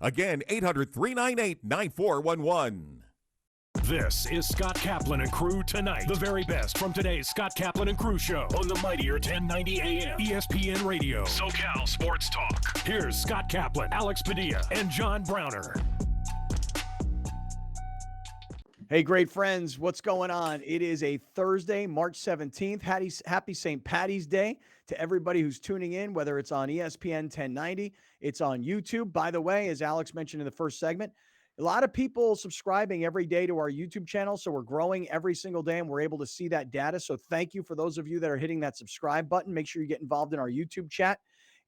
Again, 800-398-9411. This is Scott Kaplan and Crew Tonight. The very best from today's Scott Kaplan and Crew show on the mightier 1090 AM ESPN Radio. SoCal Sports Talk. Here's Scott Kaplan, Alex Padilla, and John Browner. Hey, great friends, what's going on? It is a Thursday, March 17th. Happy St. Paddy's Day to everybody who's tuning in, whether it's on ESPN 1090, it's on YouTube. By the way, as Alex mentioned in the first segment, a lot of people subscribing every day to our YouTube channel, so we're growing every single day, and we're able to see that data. So thank you for those of you that are hitting that subscribe button. Make sure you get involved in our YouTube chat.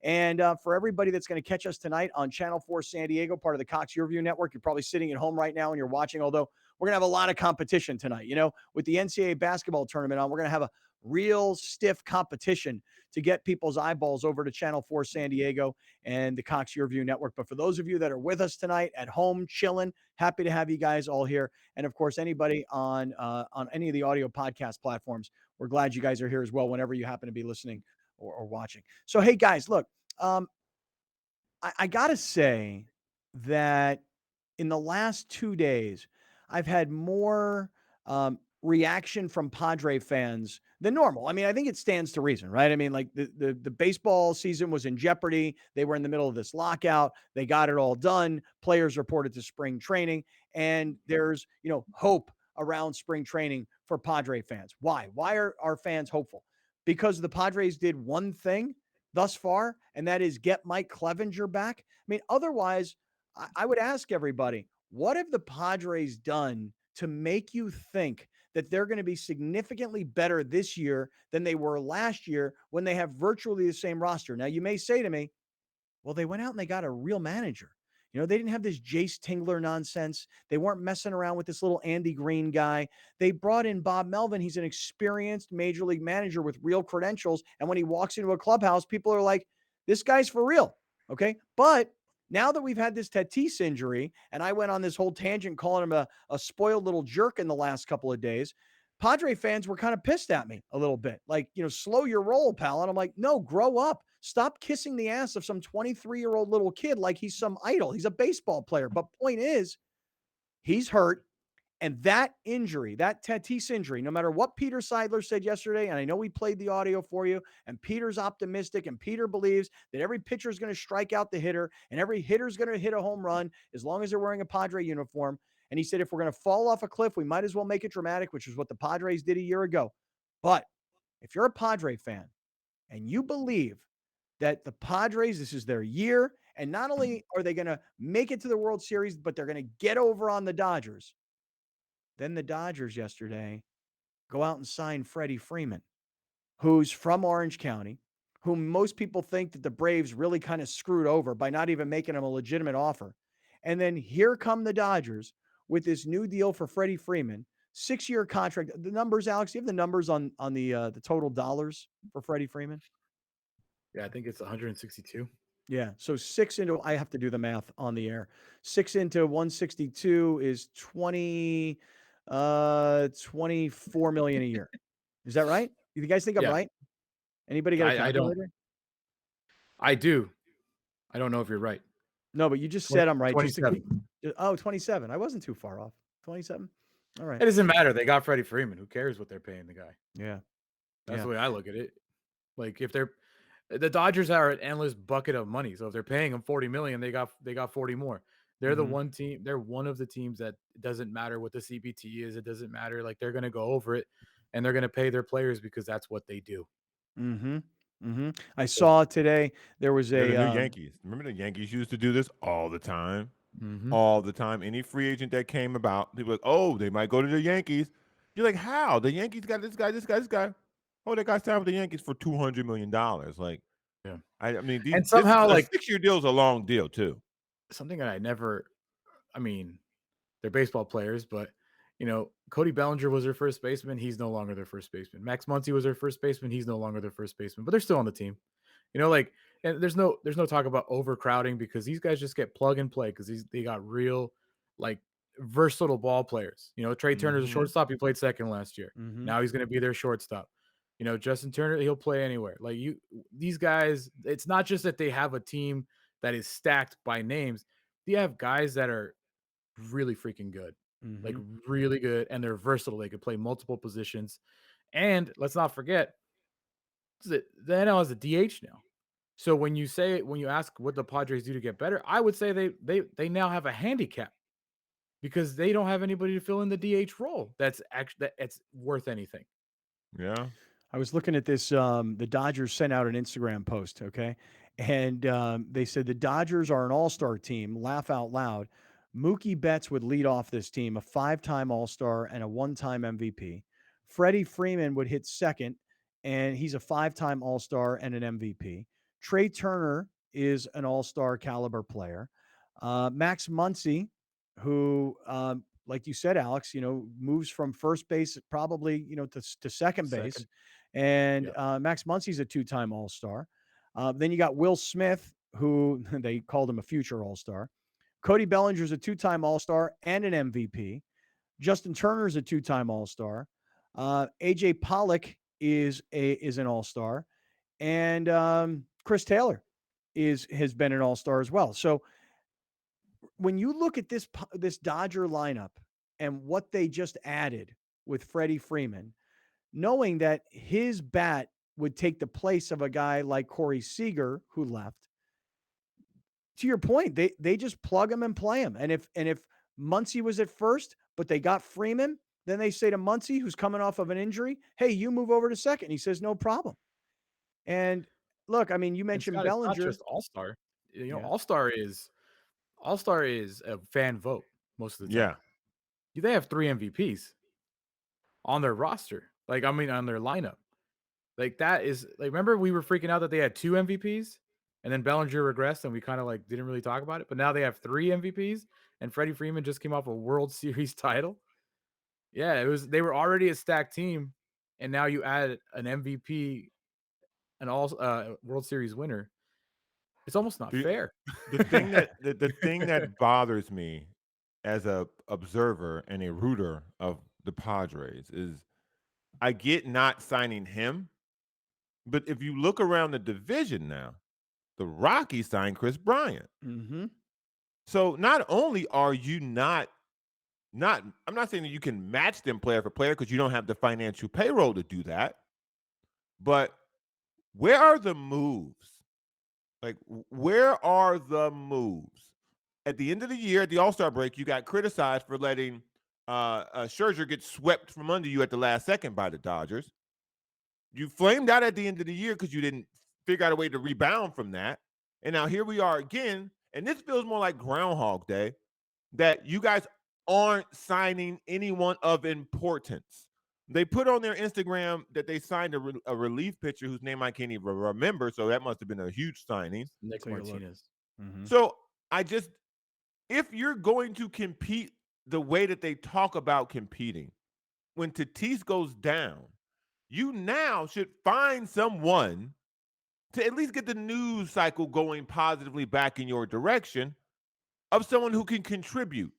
And for everybody that's going to catch us tonight on Channel 4 San Diego, part of the Cox Yourview Network, you're probably sitting at home right now and you're watching, although we're going to have a lot of competition tonight. You know, with the NCAA basketball tournament on, we're going to have a real stiff competition to get people's eyeballs over to Channel 4 San Diego and the Cox Yourview Network. But for those of you that are with us tonight at home, chilling, happy to have you guys all here. And of course, anybody on any of the audio podcast platforms, we're glad you guys are here as well whenever you happen to be listening or watching. So, hey guys, look, I got to say that in the last 2 days, I've had more reaction from Padre fans than normal. I mean, I think it stands to reason, right? I mean, like the baseball season was in jeopardy. They were in the middle of this lockout. They got it all done. Players reported to spring training, and there's, hope around spring training for Padre fans. Why? Why are our fans hopeful? Because the Padres did one thing thus far, and that is get Mike Clevenger back. I mean, otherwise, I would ask everybody, what have the Padres done to make you think that they're going to be significantly better this year than they were last year when they have virtually the same roster? Now, you may say to me, well, they went out and they got a real manager. They didn't have this Jace Tingler nonsense. They weren't messing around with this little Andy Green guy. They brought in Bob Melvin. He's an experienced major league manager with real credentials. And when he walks into a clubhouse, people are like, this guy's for real. Okay. But now that we've had this Tatis injury, and I went on this whole tangent calling him a spoiled little jerk in the last couple of days, Padre fans were kind of pissed at me a little bit. Like, slow your roll, pal. And I'm like, no, grow up. Stop kissing the ass of some 23-year-old little kid like he's some idol. He's a baseball player. But point is, he's hurt. And that injury, that Tatis injury, no matter what Peter Seidler said yesterday, and I know we played the audio for you, and Peter's optimistic, and Peter believes that every pitcher is going to strike out the hitter, and every hitter is going to hit a home run as long as they're wearing a Padre uniform. And he said, if we're going to fall off a cliff, we might as well make it dramatic, which is what the Padres did a year ago. But if you're a Padre fan and you believe that the Padres, this is their year, and not only are they going to make it to the World Series, but they're going to get over on the Dodgers. Then the Dodgers yesterday go out and sign Freddie Freeman, who's from Orange County, whom most people think that the Braves really kind of screwed over by not even making him a legitimate offer. And then here come the Dodgers with this new deal for Freddie Freeman, 6-year contract. The numbers, Alex, do you have the numbers on the total dollars for Freddie Freeman? Yeah, I think it's 162. Yeah. So 6 into, I have to do the math on the air. 6 into 162 is 24 million a year. Is that right? You guys think I'm right? Anybody got a calculator? I do. I don't know if you're right. No, but you just said I'm right. 27. 27. I wasn't too far off. 27. All right. It doesn't matter. They got Freddie Freeman. Who cares what they're paying the guy? Yeah. That's the way I look at it. Like, if the Dodgers are an endless bucket of money. So if they're paying them $40 million, they got 40 more. They're the one team. They're one of the teams that it doesn't matter what the CBT is. It doesn't matter. Like, they're going to go over it, and they're going to pay their players because that's what they do. I saw today there was the new Yankees. Remember the Yankees used to do this all the time? All the time. Any free agent that came about, they were like, oh, they might go to the Yankees. You're like, how? The Yankees got this guy. Oh, they got signed with the Yankees for $200 million. Like, yeah. I mean, and somehow, like, 6-year deal is a long deal too. Something that they're baseball players, but Cody Bellinger was their first baseman. He's no longer their first baseman. Max Muncy was their first baseman. He's no longer their first baseman, but they're still on the team. And there's no talk about overcrowding because these guys just get plug and play because they got real, like, versatile ball players. Trey Turner's a shortstop. He played second last year. Now he's going to be their shortstop. Justin Turner, he'll play anywhere. Like, these guys, it's not just that they have a team that is stacked by names. you have guys that are really freaking good, like Mhm. really good, and they're versatile. They could play multiple positions. And let's not forget, the NL has a DH now. So when you ask what the Padres do to get better, I would say they now have a handicap because they don't have anybody to fill in the DH role that's worth anything. Yeah. I was looking at this. The Dodgers sent out an Instagram post, okay? And they said the Dodgers are an all star team. Laugh out loud. Mookie Betts would lead off this team, a 5-time All Star and a 1-time MVP. Freddie Freeman would hit second, and he's a 5-time All Star and an MVP. Trey Turner is an All Star caliber player. Max Muncy, who, like you said, Alex, moves from first base probably, to second base, Second, and yeah. Max Muncy's a 2-time All Star. Then you got Will Smith, who they called him a future All Star. Cody Bellinger's a 2-time All Star and an MVP. Justin Turner's a 2-time All Star. AJ Pollock is an All Star, and Chris Taylor has been an All Star as well. So when you look at this Dodger lineup and what they just added with Freddie Freeman, knowing that his bat would take the place of a guy like Corey Seager who left. To your point, they just plug him and play him. And if Muncy was at first, but they got Freeman, then they say to Muncy, who's coming off of an injury, "Hey, you move over to second." He says, "No problem." And look, I mean, you And mentioned Scott, it's not Bellinger. just All-Star. Yeah. All-Star is a fan vote most of the time. Yeah. They have 3 MVPs on their roster. Like, I mean, on their lineup. Like, that is like, remember we were freaking out that they had 2 MVPs and then Bellinger regressed and we kind of like didn't really talk about it, but now they have 3 MVPs and Freddie Freeman just came off a World Series title. Yeah, they were already a stacked team and now you add an MVP, an all World Series winner. It's almost not The fair. the thing that the thing that bothers me as a observer and a rooter of the Padres is I get not signing him, but if you look around the division now, the Rockies signed Chris Bryant. Mm-hmm. So not only are you not I'm not saying that you can match them player for player because you don't have the financial payroll to do that, but where are the moves? Like, where are the moves? At the end of the year, at the All-Star break, you got criticized for letting Scherzer get swept from under you at the last second by the Dodgers. You flamed out at the end of the year because you didn't figure out a way to rebound from that. And now here we are again, and this feels more like Groundhog Day, that you guys aren't signing anyone of importance. They put on their Instagram that they signed a relief pitcher whose name I can't even remember, so that must have been a huge signing. Nick Take a look. Martinez. Mm-hmm. So if you're going to compete the way that they talk about competing, when Tatis goes down, you now should find someone to at least get the news cycle going positively back in your direction of someone who can contribute.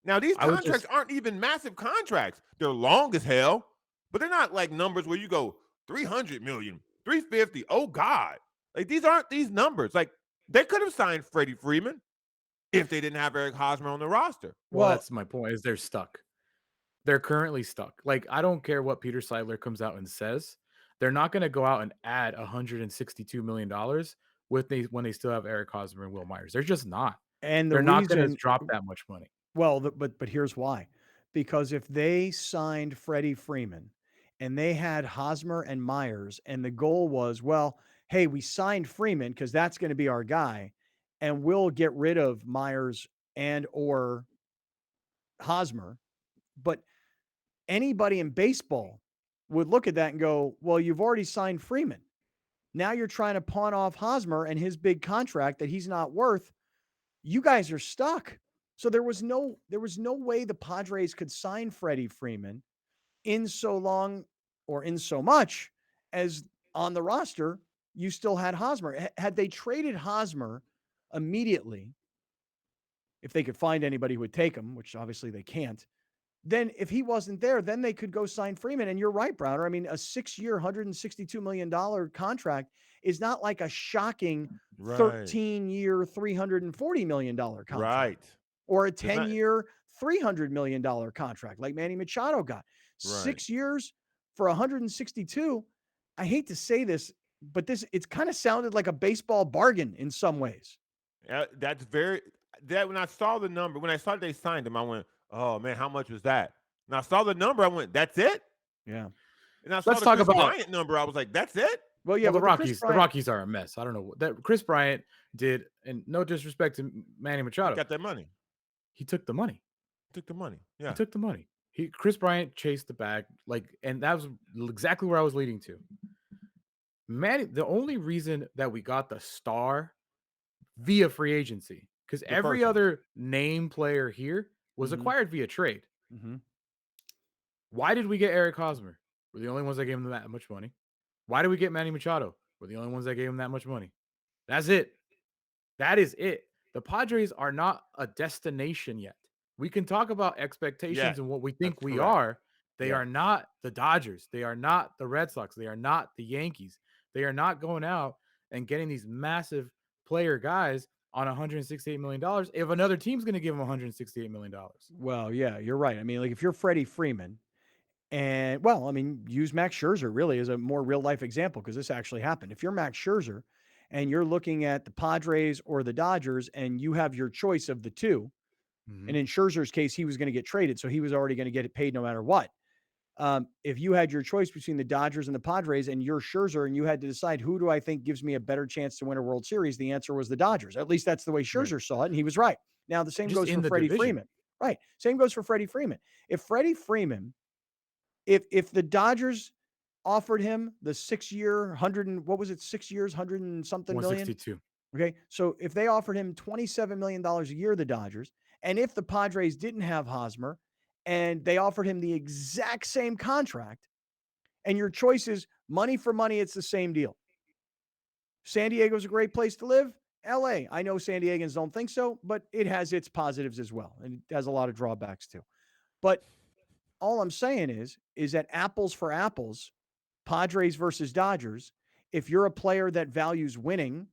Now, these I would contracts just aren't even massive contracts. They're long as hell, but they're not like numbers where you go 300 million, 350. Oh God. Like these aren't these numbers. Like they could have signed Freddie Freeman if they didn't have Eric Hosmer on the roster. well, Well, that's my point is they're stuck. They're currently stuck. Like, I don't care what Peter Seidler comes out and says. They're not going to go out and add $162 million when they still have Eric Hosmer and Will Myers. They're just not. and the They're not going to reason, drop that much money. well, but here's why. Because if they signed Freddie Freeman and they had Hosmer and Myers, and the goal was, well, hey, we signed Freeman because that's going to be our guy, and we'll get rid of Myers and or Hosmer. But anybody in baseball would look at that and go, well, you've already signed Freeman. Now you're trying to pawn off Hosmer and his big contract that he's not worth. You guys are stuck. So there was no way the Padres could sign Freddie Freeman in so long or in so much as on the roster you still had Hosmer. Had they traded Hosmer immediately, if they could find anybody who would take him, which obviously they can't, then if he wasn't there, then they could go sign Freeman. And you're right, Browner. I mean, a 6-year, $162 million contract is not like a shocking Right. 13-year, $340 million contract Right. or a It's not 10-year, $300 million contract like Manny Machado got. right. 6 years for 162. I hate to say this, but it's kind of sounded like a baseball bargain in some ways. That's very that when I saw the number, when I saw they signed him, I went, "Oh man, how much was that?" And I saw the number, I went, "That's it?" Yeah. And I saw Let's the talk Chris about Bryant number, I was like, "That's it?" Well, yeah, well, the but the Chris Rockies. The Bryant, Rockies are a mess. I don't know what that Chris Bryant did, and no disrespect to Manny He Machado, got that money. he took the money. Took the money. He Yeah. took the money. Chris Bryant chased the bag, and that was exactly where I was leading to. Manny, the only reason that we got the star via free agency, because The every first one. other name player here was Mhm. acquired via trade. Mm-hmm. Why did we get Eric Hosmer? We're the only ones that gave him that much money. Why did we get Manny Machado? We're the only ones that gave him that much money. That's it. That is it. The Padres are not a destination yet. We can talk about expectations Yes. and what we That's think we correct. are. They Yeah. are not the Dodgers. They are not the Red Sox. They are not the Yankees. They are not going out and getting these massive player guys on $168 million if another team's going to give them $168 million. Well, yeah, you're right. I mean, like if you're Freddie Freeman, and well, I mean, use Max Scherzer really as a more real life example because this actually happened. If you're Max Scherzer and you're looking at the Padres or the Dodgers and you have your choice of the two, and in Scherzer's case, he was going to get traded, so he was already going to get it paid no matter what. If you had your choice between the Dodgers and the Padres and you're Scherzer and you had to decide who do I think gives me a better chance to win a World Series, the answer was the Dodgers. At least that's the way Right. Scherzer saw it, and he was right. Now, the same Just goes in for the Freddie division. Freeman. Right. Same goes for Freddie Freeman. If Freddie Freeman, if the Dodgers offered him the 6-year, 6 years, 100 and something million? 162. Okay. So if they offered him $27 million a year, the Dodgers, and if the Padres didn't have Hosmer and they offered him the exact same contract, and your choice is money for money, it's the same deal. San Diego's a great place to live. LA, I know San Diegans don't think so, but it has its positives as well. And it has a lot of drawbacks too. But all I'm saying is that apples for apples, Padres versus Dodgers, if you're a player that values winning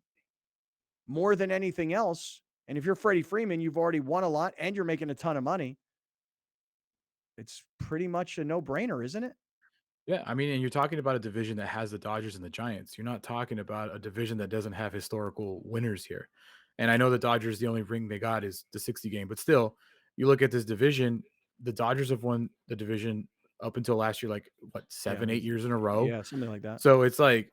more than anything else, and if you're Freddie Freeman, you've already won a lot and you're making a ton of money, it's pretty much a no-brainer, isn't it? Yeah, I mean, and you're talking about a division that has the Dodgers and the Giants. You're not talking about a division that doesn't have historical winners here. And I know the Dodgers, the only ring they got is the 60 game, but still, you look at this division, the Dodgers have won the division up until last year, like what, 7, 8 years in a row. Yeah, something like that. So it's like,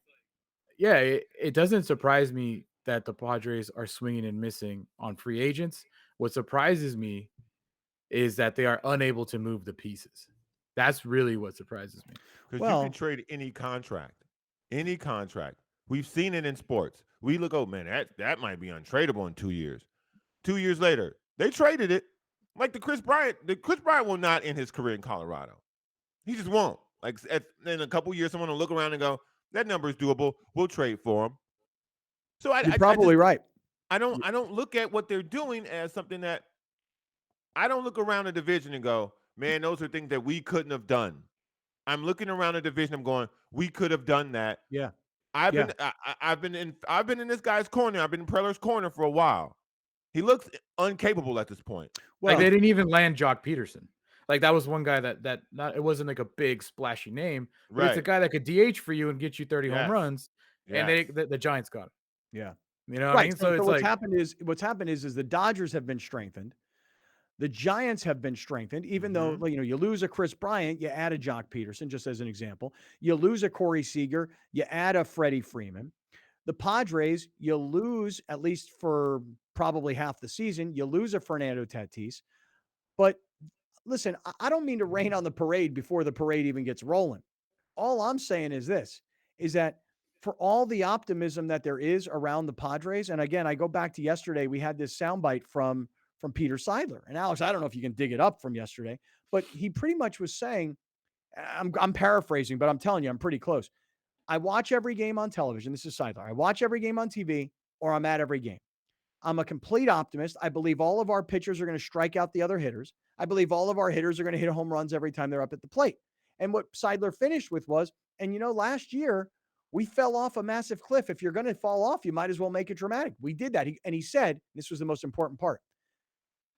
yeah, it doesn't surprise me that the Padres are swinging and missing on free agents. What surprises me is that they are unable to move the pieces. That's really what surprises me. Because you can trade any contract. Any contract. We've seen it in sports. We look, oh man, that might be untradeable in 2 years. 2 years later, they traded it. Like the Chris Bryant will not end his career in Colorado. He just won't. Like in a couple years, someone will look around and go, that number is doable. We'll trade for him. So You're probably right. I don't look at what they're doing as something that I don't look around the division and go, man, those are things that we couldn't have done. I'm looking around the division. I'm going, we could have done that. Yeah. I've been in this guy's corner. I've been in Preller's corner for a while. He looks incapable at this point. Well, like they didn't even land Jock Peterson. Like that was one guy that not it wasn't like a big splashy name, but it's a guy that could DH for you and get you 30 home runs. And the Giants got him. Yeah. You know what I mean? So it's what's happened is the Dodgers have been strengthened. The Giants have been strengthened, even though, you lose a Chris Bryant, you add a Jock Peterson, just as an example. You lose a Corey Seager, you add a Freddie Freeman. The Padres, you lose, at least for probably half the season, you lose a Fernando Tatis. But listen, I don't mean to rain on the parade before the parade even gets rolling. All I'm saying is this, is that for all the optimism that there is around the Padres, and again, I go back to yesterday, we had this soundbite from Peter Seidler. And Alex, I don't know if you can dig it up from yesterday, but he pretty much was saying, I'm paraphrasing, but I'm telling you, I'm pretty close. I watch every game on television. This is Seidler. I watch every game on TV or I'm at every game. I'm a complete optimist. I believe all of our pitchers are going to strike out the other hitters. I believe all of our hitters are going to hit home runs every time they're up at the plate. And what Seidler finished with was, and last year we fell off a massive cliff. If you're going to fall off, you might as well make it dramatic. We did that. He said, this was the most important part.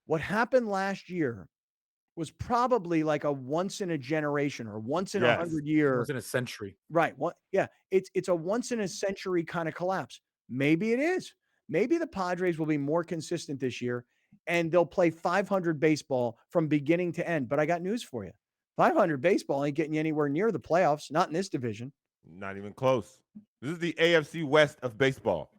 What happened last year was probably like a once in a generation or once in a Yes. 100-year. Once in a century. Right. Yeah. It's a once in a century kind of collapse. Maybe it is. Maybe the Padres will be more consistent this year and they'll play 500 baseball from beginning to end. But I got news for you. 500 baseball ain't getting you anywhere near the playoffs, not in this division. Not even close. This is the AFC West of baseball.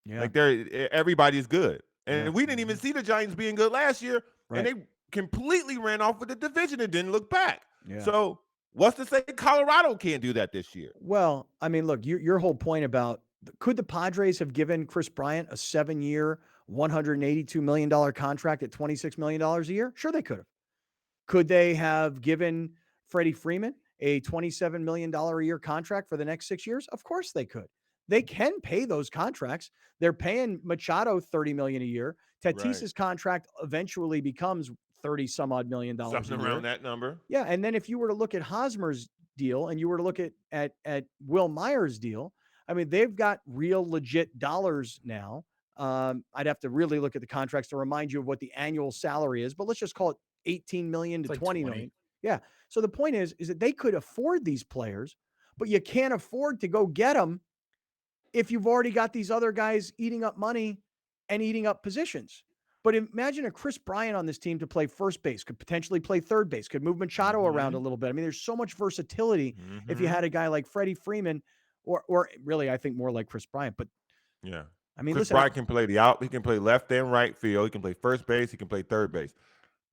Yeah. Like everybody's good. And Yeah. we didn't even see the Giants being good last year. Right. And they completely ran off with the division and didn't look back. Yeah. So what's to say Colorado can't do that this year? Well, I mean, look, your whole point about could the Padres have given Chris Bryant a 7-year, $182 million contract at $26 million a year? Sure, they could have. Could they have given Freddie Freeman a $27 million a year contract for the next 6 years? Of course they could. They can pay those contracts. They're paying Machado $30 million a year. Tatis's contract eventually becomes 30 some odd million dollars Something a year. around that number. Yeah, and then if you were to look at Hosmer's deal and you were to look at Will Myers' deal, I mean, they've got real legit dollars now. I'd have to really look at the contracts to remind you of what the annual salary is, but let's just call it 18 million to It's like 20 20. million. Yeah. So the point is that they could afford these players, but you can't afford to go get them if you've already got these other guys eating up money and eating up positions. But imagine a Chris Bryant on this team to play first base, could potentially play third base, could move Machado around a little bit. I mean, there's so much versatility if you had a guy like Freddie Freeman or really, I think more like Chris Bryant. But yeah, I mean, Chris listen, Bryant can play he can play left and right field. He can play first base. He can play third base.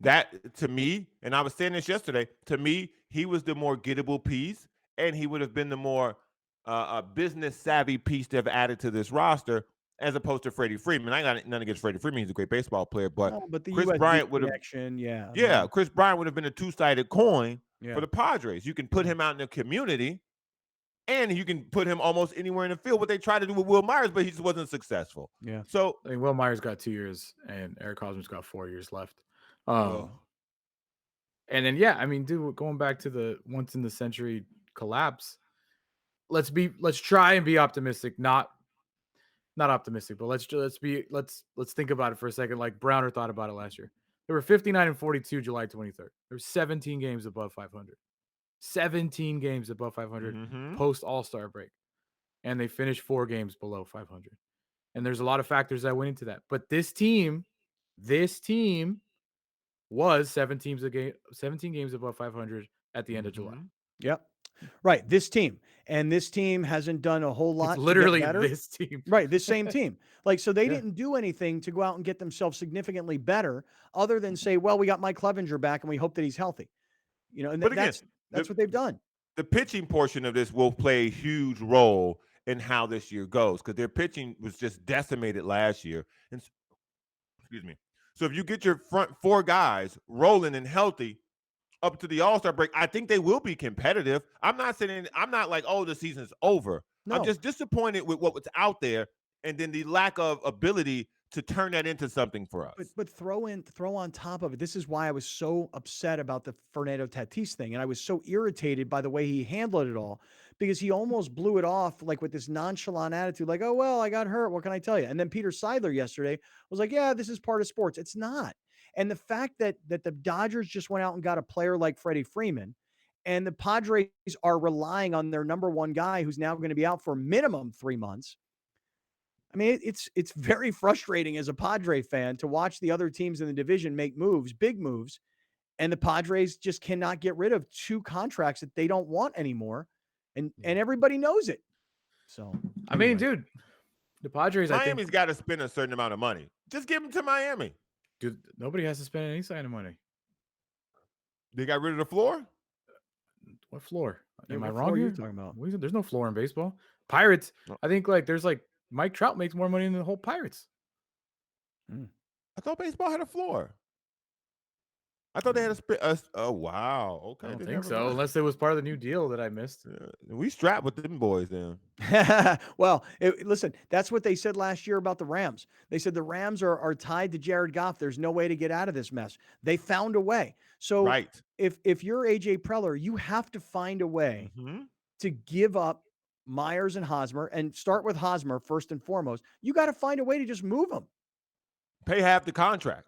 That, to me, and I was saying this yesterday, to me, he was the more gettable piece, and he would have been the more business savvy piece to have added to this roster, as opposed to Freddie Freeman. I got nothing against Freddie Freeman; he's a great baseball player, but the Chris USB Bryant would have, connection, Chris Bryant would have been a two-sided coin Yeah. for the Padres. You can put him out in the community, and you can put him almost anywhere in the field. What they tried to do with Will Myers, but he just wasn't successful. Yeah. So I mean, Will Myers got 2 years, and Eric Hosmer's got 4 years left. Oh. And then, yeah, I mean, dude, going back to the once in the century collapse, let's try and be optimistic, not optimistic, but let's think about it for a second. Like Browner thought about it last year. There were 59 and 42 July 23rd. There were 17 games above 500. 17 games above 500 post All-Star break. And they finished 4 games below 500. And there's a lot of factors that went into that. But this team was 17 games above 500 at the end of July. Yep. Right. This team hasn't done a whole lot. It's literally to get better. this team. Right. This same team. Like, so they didn't do anything to go out and get themselves significantly better other than say, well, we got Mike Clevenger back and we hope that he's healthy. And But again, that's what they've done. The pitching portion of this will play a huge role in how this year goes, because their pitching was just decimated last year. And excuse me. So if you get your front 4 guys rolling and healthy up to the All-Star break, I think they will be competitive. I'm not like, oh, the season's over. No. I'm just disappointed with what was out there and then the lack of ability to turn that into something for us. But throw on top of it. This is why I was so upset about the Fernando Tatis thing. And I was so irritated by the way he handled it all, because he almost blew it off like with this nonchalant attitude, like, oh, well, I got hurt. What can I tell you? And then Peter Seidler yesterday was like, yeah, this is part of sports. It's not. And the fact that the Dodgers just went out and got a player like Freddie Freeman, and the Padres are relying on their number one guy who's now going to be out for minimum 3 months. I mean, it's very frustrating as a Padre fan to watch the other teams in the division make moves, big moves, and the Padres just cannot get rid of 2 contracts that they don't want anymore, and everybody knows it. So, I mean, dude, the Padres, Miami's got to spend a certain amount of money. Just give them to Miami. Dude, nobody has to spend any kind of money. They got rid of the floor? What floor? Am I what wrong floor are here? you talking about? There's no floor in baseball. Pirates, I think there's Mike Trout makes more money than the whole Pirates. I thought baseball had a floor. I thought they had a spit. Oh wow. Okay. I don't then think never so, mind. unless it was part of the new deal that I missed. We strapped with them boys then. Well, listen, that's what they said last year about the Rams. They said the Rams are tied to Jared Goff. There's no way to get out of this mess. They found a way. So Right. if you're AJ Preller, you have to find a way Mm-hmm. to give up Myers and Hosmer and start with Hosmer first and foremost. You got to find a way to just move them. Pay half the contract.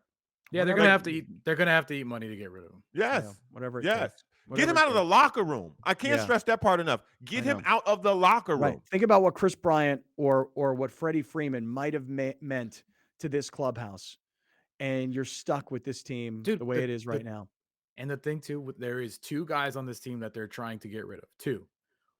Yeah, they're Whatever- gonna have to eat. They're gonna have to eat money to get rid of him. Yes. Yeah, whatever it Yes. takes. Get him Whatever it out of the takes. locker room. I can't Yeah. stress that part enough. Get I him know. out of the locker room. Right. Think about what Chris Bryant or what Freddie Freeman might have meant to this clubhouse, and you're stuck with this team Dude, the way it is right now. And the thing too, there is 2 guys on this team that they're trying to get rid of. 2.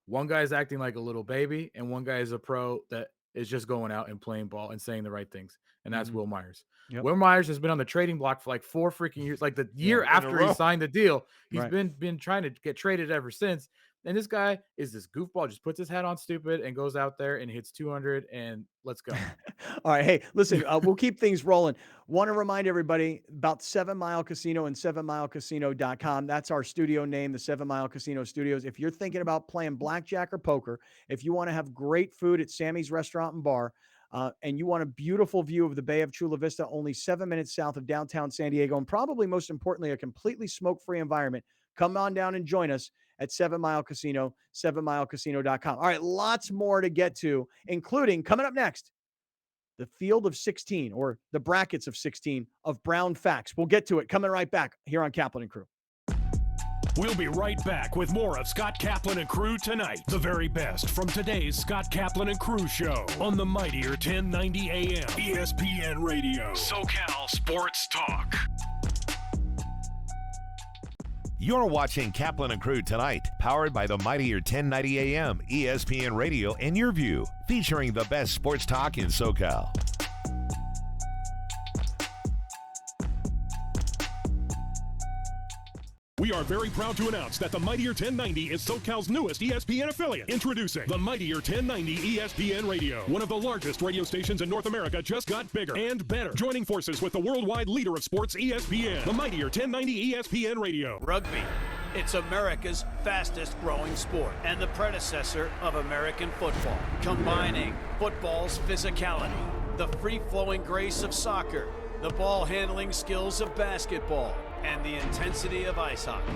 One guy is acting like a little baby, and one guy is a pro that is just going out and playing ball and saying the right things, and that's Will Myers. Yep. Will Myers has been on the trading block for like 4 freaking years. Like the year in a after he row. signed the deal, he's Right. been trying to get traded ever since. And this guy is this goofball, just puts his hat on stupid and goes out there and hits 200 and let's go. All right. Hey, listen, we'll keep things rolling. Want to remind everybody about 7 Mile Casino and 7milecasino.com. That's our studio name, the 7 Mile Casino Studios. If you're thinking about playing blackjack or poker, if you want to have great food at Sammy's Restaurant and Bar, and you want a beautiful view of the Bay of Chula Vista, only 7 minutes south of downtown San Diego, and probably most importantly, a completely smoke-free environment, come on down and join us at 7 Mile Casino, 7milecasino.com. All right, lots more to get to, including coming up next, the field of 16 or the brackets of 16 of Brown Facts. We'll get to it coming right back here on Kaplan and Crew. We'll be right back with more of Scott Kaplan and Crew tonight. The very best from today's Scott Kaplan and Crew show on the mightier 1090 AM ESPN Radio. SoCal Sports Talk. You're watching Kaplan and Crew tonight, powered by the mightier 1090 AM ESPN Radio and Your View, featuring the best sports talk in SoCal. We are very proud to announce that the Mightier 1090 is SoCal's newest ESPN affiliate. Introducing the Mightier 1090 ESPN Radio. One of the largest radio stations in North America just got bigger and better. Joining forces with the worldwide leader of sports, ESPN. The Mightier 1090 ESPN Radio. Rugby. It's America's fastest growing sport and the predecessor of American football. Combining football's physicality, the free-flowing grace of soccer, the ball handling skills of basketball, and the intensity of ice hockey.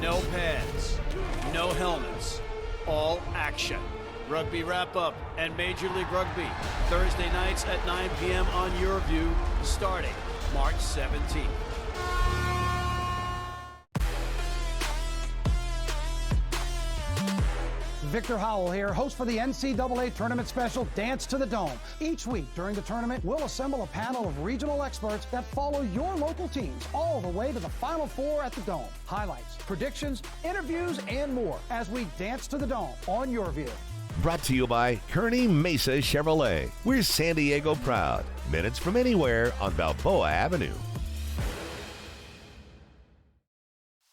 No pads, no helmets, all action. Rugby Wrap-Up and Major League Rugby, Thursday nights at 9 p.m. on Your View, starting March 17th. Victor Howell here, host for the NCAA Tournament Special Dance to the Dome. Each week during the tournament, we'll assemble a panel of regional experts that follow your local teams all the way to the Final Four at the Dome. Highlights, predictions, interviews, and more as we dance to the Dome on Your View. Brought to you by Kearney Mesa Chevrolet. We're San Diego proud. Minutes from anywhere on Balboa Avenue.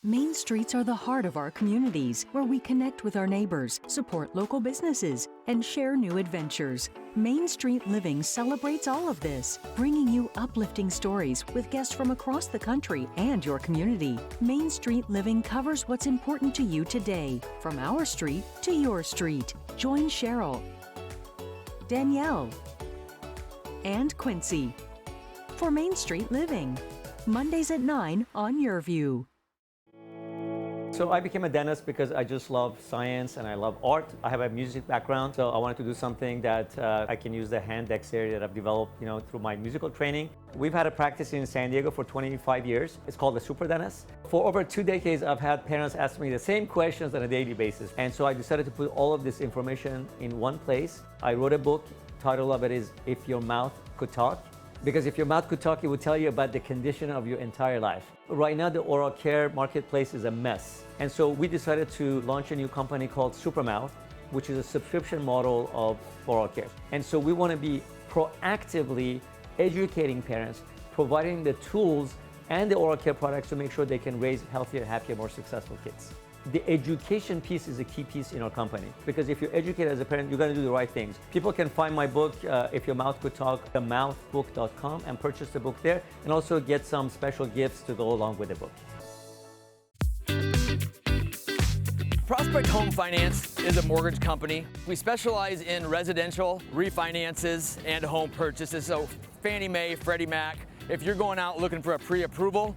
Main streets are the heart of our communities, where we connect with our neighbors, support local businesses, and share new adventures. Main Street Living celebrates all of this, bringing you uplifting stories with guests from across the country and your community. Main Street Living covers what's important to you today, from our street to your street. Join Cheryl, Danielle, and Quincy for Main Street Living. Mondays at 9 on Your View. So I became a dentist because I just love science and I love art. I have a music background, so I wanted to do something that I can use the hand dexterity that I've developed, through my musical training. We've had a practice in San Diego for 25 years. It's called the Super Dentist. For over 2 decades, I've had parents ask me the same questions on a daily basis. And so I decided to put all of this information in one place. I wrote a book. Title of it is If Your Mouth Could Talk. Because if your mouth could talk, it would tell you about the condition of your entire life. Right now, the oral care marketplace is a mess. And so we decided to launch a new company called Supermouth, which is a subscription model of oral care. And so we want to be proactively educating parents, providing the tools and the oral care products to make sure they can raise healthier, happier, more successful kids. the education piece is a key piece in our company, because if you're educated as a parent, you're going to do the right things. People can find my book, If Your Mouth Could Talk, themouthbook.com, and purchase the book there, and also get some special gifts to go along with the book. Prospect Home Finance is a mortgage company. We specialize in residential refinances and home purchases. So Fannie Mae, Freddie Mac, if you're going out looking for a pre-approval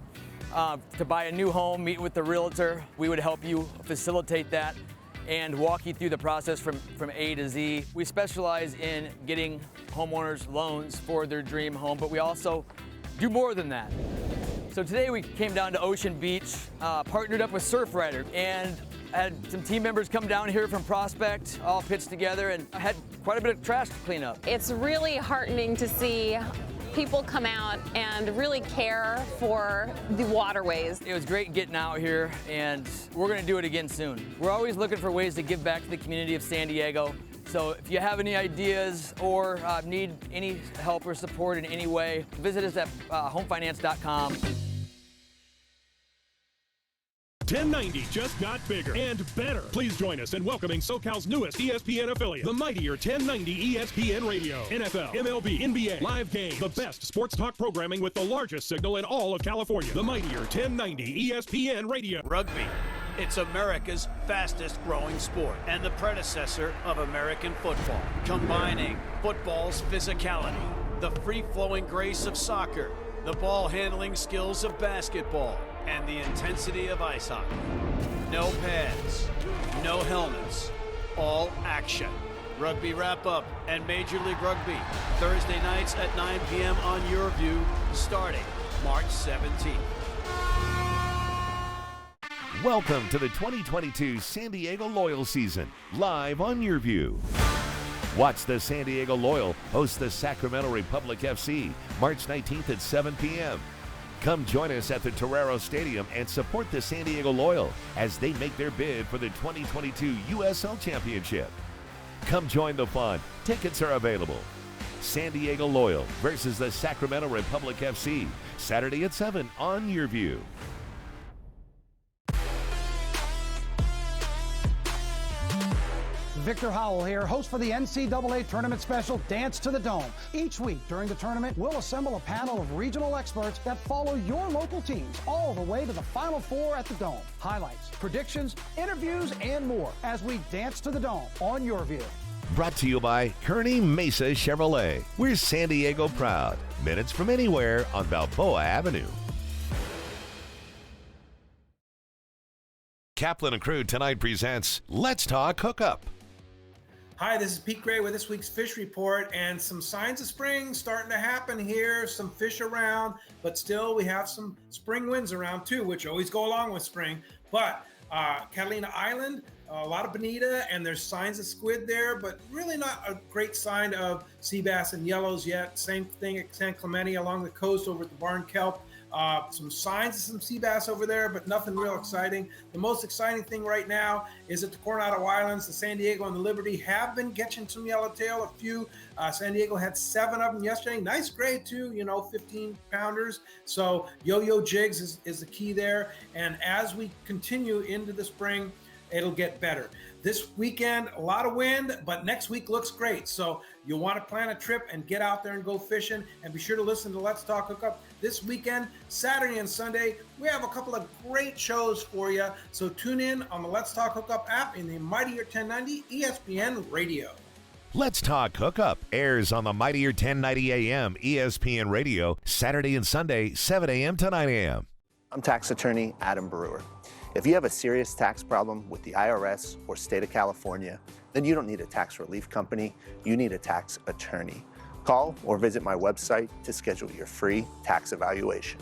to buy a new home, meet with the realtor, we would help you facilitate that and walk you through the process from A to Z. We specialize in getting homeowners loans for their dream home, but we also do more than that. So today we came down to Ocean Beach, partnered up with Surfrider, and had some team members come down here from Prospect, all pitched together, and had quite a bit of trash to clean up. It's really heartening to see people come out and really care for the waterways. It was great getting out here, and we're going to do it again soon. We're always looking for ways to give back to the community of San Diego. So if you have any ideas or need any help or support in any way, visit us at homefinance.com. 1090 just got bigger and better. Please join us in welcoming SoCal's newest ESPN affiliate, the mightier 1090 ESPN Radio. NFL, MLB, NBA, live game, the best sports talk programming with the largest signal in all of California. The mightier 1090 ESPN Radio. Rugby. It's America's fastest growing sport and the predecessor of American football, combining football's physicality, the free-flowing grace of soccer, the ball-handling skills of basketball, and the intensity of ice hockey. No pads, no helmets, all action. Rugby Wrap-Up and Major League Rugby, Thursday nights at 9 p.m. on YourView, starting March 17th. Welcome to the 2022 San Diego Loyal season, live on YourView. Watch the San Diego Loyal host the Sacramento Republic FC, March 19th at 7 p.m. Come join us at the Torero Stadium and support the San Diego Loyal as they make their bid for the 2022 USL Championship. Come join the fun. Tickets are available. San Diego Loyal versus the Sacramento Republic FC, Saturday at 7 on YourView. Victor Howell here, host for the NCAA Tournament Special Dance to the Dome. Each week during the tournament, we'll assemble a panel of regional experts that follow your local teams all the way to the Final Four at the Dome. Highlights, predictions, interviews, and more as we dance to the Dome on YourView. Brought to you by Kearney Mesa Chevrolet. We're San Diego proud. Minutes from anywhere on Balboa Avenue. Kaplan and Crew tonight presents Let's Talk Hookup. Hi, this is Pete Gray with this week's Fish Report, and some signs of spring starting to happen here. Some fish around, but still we have some spring winds around too, which always go along with spring. But Catalina Island, a lot of bonita, and there's signs of squid there, but really not a great sign of sea bass and yellows yet. Same thing at San Clemente along the coast over at the Barn Kelp. Some signs of some sea bass over there, but nothing real exciting. The most exciting thing right now is at the Coronado Islands. The San Diego and the Liberty have been catching some yellowtail, a few. San Diego had 7 of them yesterday. Nice grade too, 15-pounders. So yo-yo jigs is the key there. And as we continue into the spring, it'll get better. This weekend, a lot of wind, but next week looks great. So you'll want to plan a trip and get out there and go fishing. And be sure to listen to Let's Talk Hookup this weekend, Saturday and Sunday. We have a couple of great shows for you. So tune in on the Let's Talk Hookup app in the mightier 1090 ESPN Radio. Let's Talk Hookup airs on the mightier 1090 AM ESPN Radio, Saturday and Sunday, 7 a.m. to 9 a.m. I'm tax attorney Adam Brewer. If you have a serious tax problem with the IRS or state of California, then you don't need a tax relief company, you need a tax attorney. Call or visit my website to schedule your free tax evaluation.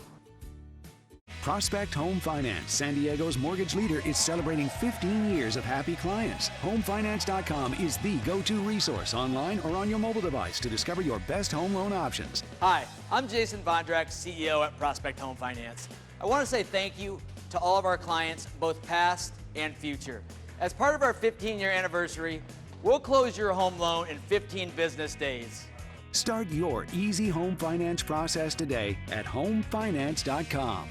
Prospect Home Finance, San Diego's mortgage leader, is celebrating 15 years of happy clients. HomeFinance.com is the go-to resource online or on your mobile device to discover your best home loan options. Hi, I'm Jason Bondrak, CEO at Prospect Home Finance. I want to say thank you to all of our clients, both past and future. As part of our 15-year anniversary, we'll close your home loan in 15 business days. Start your easy home finance process today at HomeFinance.com.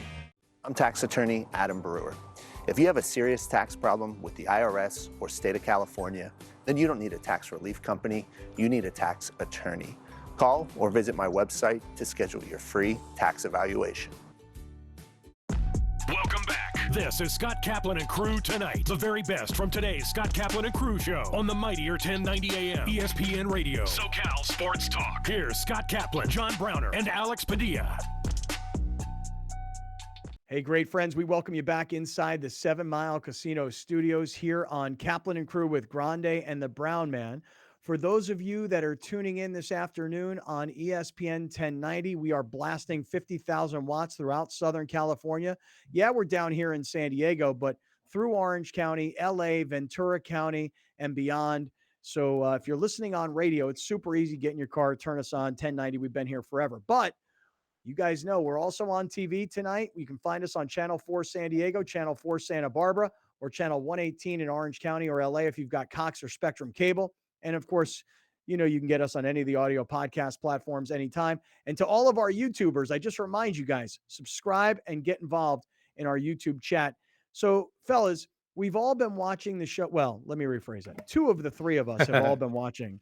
I'm tax attorney Adam Brewer. If you have a serious tax problem with the IRS or state of California, then you don't need a tax relief company, you need a tax attorney. Call or visit my website to schedule your free tax evaluation. Welcome back. This is Scott Kaplan and Crew Tonight. The very best from today's Scott Kaplan and Crew show on the mightier 1090 AM ESPN Radio. SoCal Sports Talk. Here's Scott Kaplan, John Browner, and Alex Padilla. Hey, great friends, we welcome you back inside the 7 Mile Casino Studios here on Kaplan and Crew with Grande and the Brown Man. For those of you that are tuning in this afternoon on ESPN 1090, we are blasting 50,000 watts throughout Southern California. Yeah, we're down here in San Diego, but through Orange County, LA, Ventura County, and beyond. So if you're listening on radio, it's super easy. Get in your car, turn us on 1090. We've been here forever. But you guys know we're also on TV tonight. You can find us on Channel 4 San Diego, Channel 4 Santa Barbara, or Channel 118 in Orange County or LA if you've got Cox or Spectrum Cable. And of course, you know, you can get us on any of the audio podcast platforms anytime. And to all of our YouTubers, I just remind you guys, subscribe and get involved in our YouTube chat. So, fellas, we've all been watching the show. Well, let me rephrase that. Two of the three of us have all been watching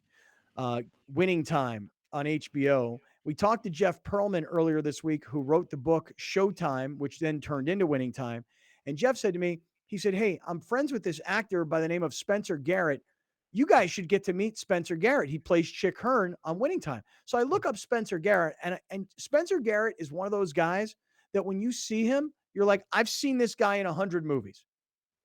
Winning Time on HBO. We talked to Jeff Pearlman earlier this week, who wrote the book Showtime, which then turned into Winning Time. And Jeff said to me, he said, hey, I'm friends with this actor by the name of Spencer Garrett. You guys should get to meet Spencer Garrett. He plays Chick Hearn on Winning Time. So I look up Spencer Garrett, and Spencer Garrett is one of those guys that when you see him, you're like, I've seen this guy in 100 movies.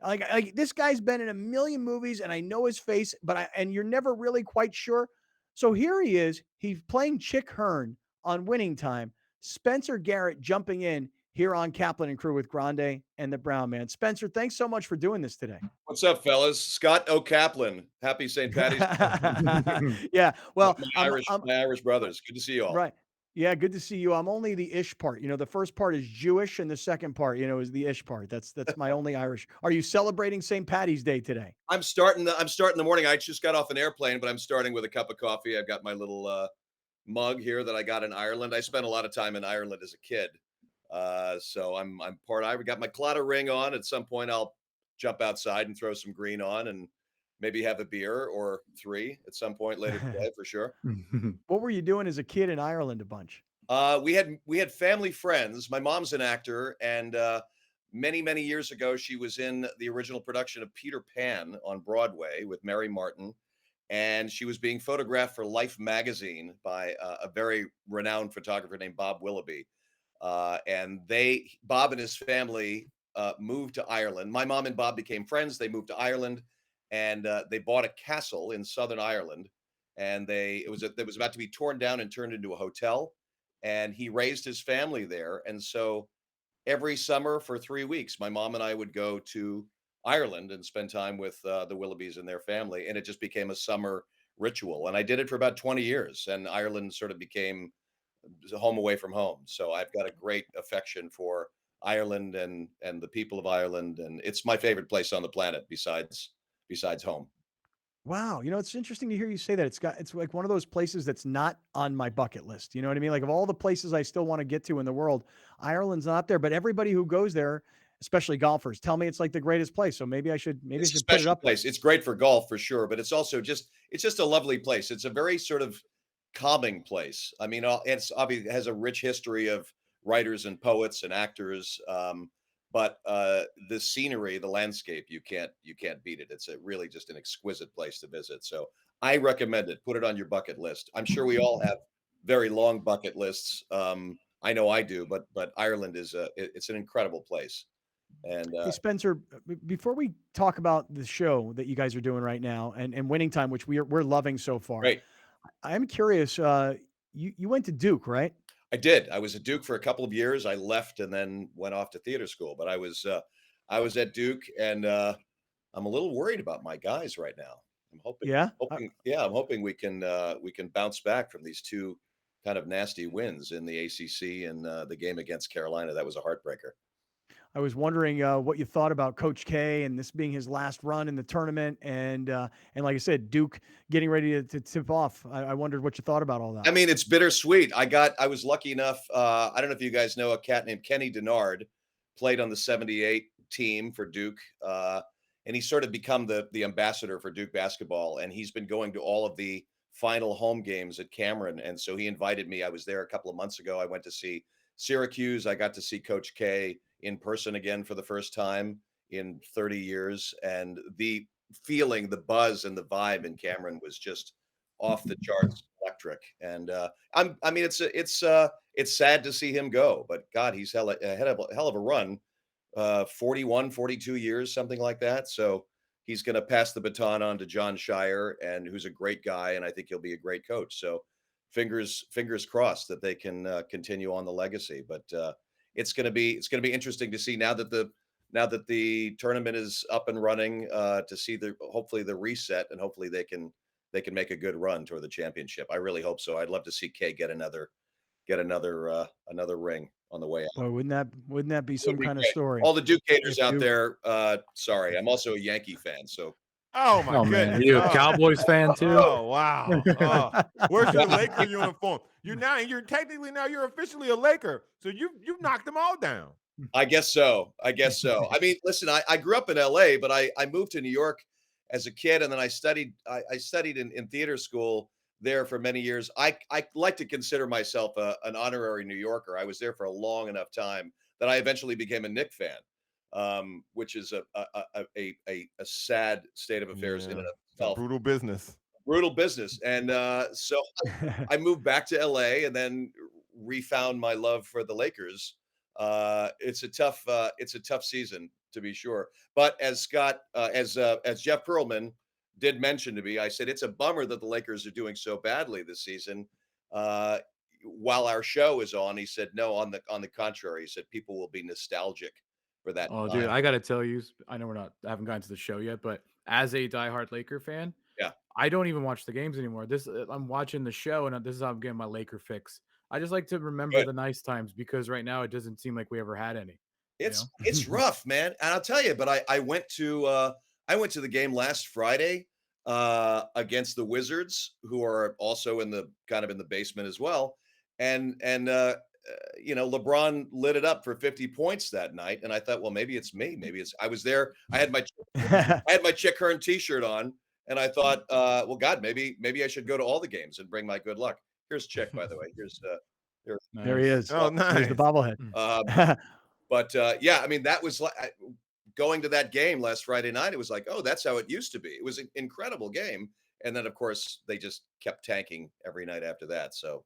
Like this guy's been in a million movies, and I know his face, and you're never really quite sure. So here he is. He's playing Chick Hearn on Winning Time. Spencer Garrett jumping in here on Kaplan and Crew with Grande and the Brown Man. Spencer, thanks so much for doing this today. What's up, fellas? Scott O. Kaplan. Happy St. Patty's Day. Yeah. Well, my Irish brothers. Good to see you all. Right. Yeah, good to see you. I'm only the ish part. You know, the first part is Jewish and the second part, is the ish part. That's my only Irish. Are you celebrating St. Patty's Day today? I'm starting the morning. I just got off an airplane, but I'm starting with a cup of coffee. I've got my little mug here that I got in Ireland. I spent a lot of time in Ireland as a kid. So I'm part Irish. Got my Claddagh ring on. At some point I'll jump outside and throw some green on and maybe have a beer or three at some point later today for sure. What were you doing as a kid in Ireland a bunch? We had family friends. My mom's an actor, and many years ago, she was in the original production of Peter Pan on Broadway with Mary Martin, and she was being photographed for Life magazine by a very renowned photographer named Bob Willoughby. And Bob and his family moved to Ireland. My mom and Bob became friends. They moved to Ireland, and they bought a castle in Southern Ireland, and it was about to be torn down and turned into a hotel. And he raised his family there. And so every summer for 3 weeks, my mom and I would go to Ireland and spend time with the Willoughbys and their family. And it just became a summer ritual. And I did it for about 20 years. And Ireland sort of became home away from home. So I've got a great affection for Ireland and the people of Ireland. And it's my favorite place on the planet besides home. Wow. It's interesting to hear you say that. It's like one of those places that's not on my bucket list. You know what I mean? Like of all the places I still want to get to in the world, Ireland's not there, but everybody who goes there, especially golfers, tell me it's like the greatest place. So maybe I should put it up. Place. It's great for golf for sure, but it's also just a lovely place. It's a very sort of calming place. I mean, it's obviously has a rich history of writers and poets and actors. But the scenery, the landscape, you can't beat it. It's really just an exquisite place to visit. So I recommend it. Put it on your bucket list. I'm sure we all have very long bucket lists. I know I do, but Ireland it's an incredible place. And hey, Spencer, before we talk about the show that you guys are doing right now and Winning Time, which we're loving so far. Right. I'm curious. You went to Duke, right? I did. I was at Duke for a couple of years. I left and then went off to theater school. But I was at Duke, and I'm a little worried about my guys right now. I'm hoping we can bounce back from these two kind of nasty wins in the ACC and the game against Carolina. That was a heartbreaker. I was wondering what you thought about Coach K and this being his last run in the tournament, and like I said, Duke getting ready to tip off. I wondered what you thought about all that. I mean, it's bittersweet. I was lucky enough. I don't know if you guys know a cat named Kenny Denard, played on the '78 team for Duke, and he's sort of become the ambassador for Duke basketball. And he's been going to all of the final home games at Cameron. And so he invited me. I was there a couple of months ago. I went to see Syracuse. I got to see Coach K in person again for the first time in 30 years. And the feeling, the buzz and the vibe in Cameron was just off the charts electric. And I mean, it's sad to see him go, but God, he's had a hell of a run. 41, 42 years, something like that. So he's going to pass the baton on to John Shire, and who's a great guy, and I think he'll be a great coach. So fingers crossed that they can continue on the legacy. But it's going to be interesting to see now that the tournament is up and running, to see hopefully the reset, and hopefully they can make a good run toward the championship. I really hope so. I'd love to see Kay get another ring on the way out. Boy, wouldn't that be some kind of story? All the Duke-haters If out Duke- there, sorry, I'm also a Yankee fan, so Oh my goodness! Man, are you a Cowboys fan too? Oh wow! Oh, where's your Laker uniform? You're technically you're officially a Laker, so you've knocked them all down. I guess so. I mean, listen, I grew up in LA, but I moved to New York as a kid, and then I studied in theater school there for many years. I like to consider myself an honorary New Yorker. I was there for a long enough time that I eventually became a Knick fan, which is a sad state of affairs in and of itself. Brutal business. And so I moved back to LA and then refound my love for the Lakers. It's a tough season, to be sure. But as Scott, as Jeff Pearlman did mention to me, I said it's a bummer that the Lakers are doing so badly this season. While our show is on, he said no. On the contrary, he said people will be nostalgic for that. Oh, time. dude, I gotta tell you, I know I haven't gotten to the show yet, but as a diehard Laker fan, Yeah. I don't even watch the games anymore. I'm watching the show, and this is how I'm getting my Laker fix. I just like to remember the nice times, because right now it doesn't seem like we ever had any. It's rough, man. And I'll tell you, but I went to the game last Friday against the Wizards, who are also in the basement as well. And LeBron lit it up for 50 points that night. And I thought, well, maybe it's me. I was there. I had my Chick Hearn t-shirt on, and I thought, well, God, maybe I should go to all the games and bring my good luck. Here's Chick, by the way. There he is. Oh, nice. Here's the bobblehead. But yeah, I mean, that was like going to that game last Friday night. It was like, oh, that's how it used to be. It was an incredible game. And then, of course, they just kept tanking every night after that. So,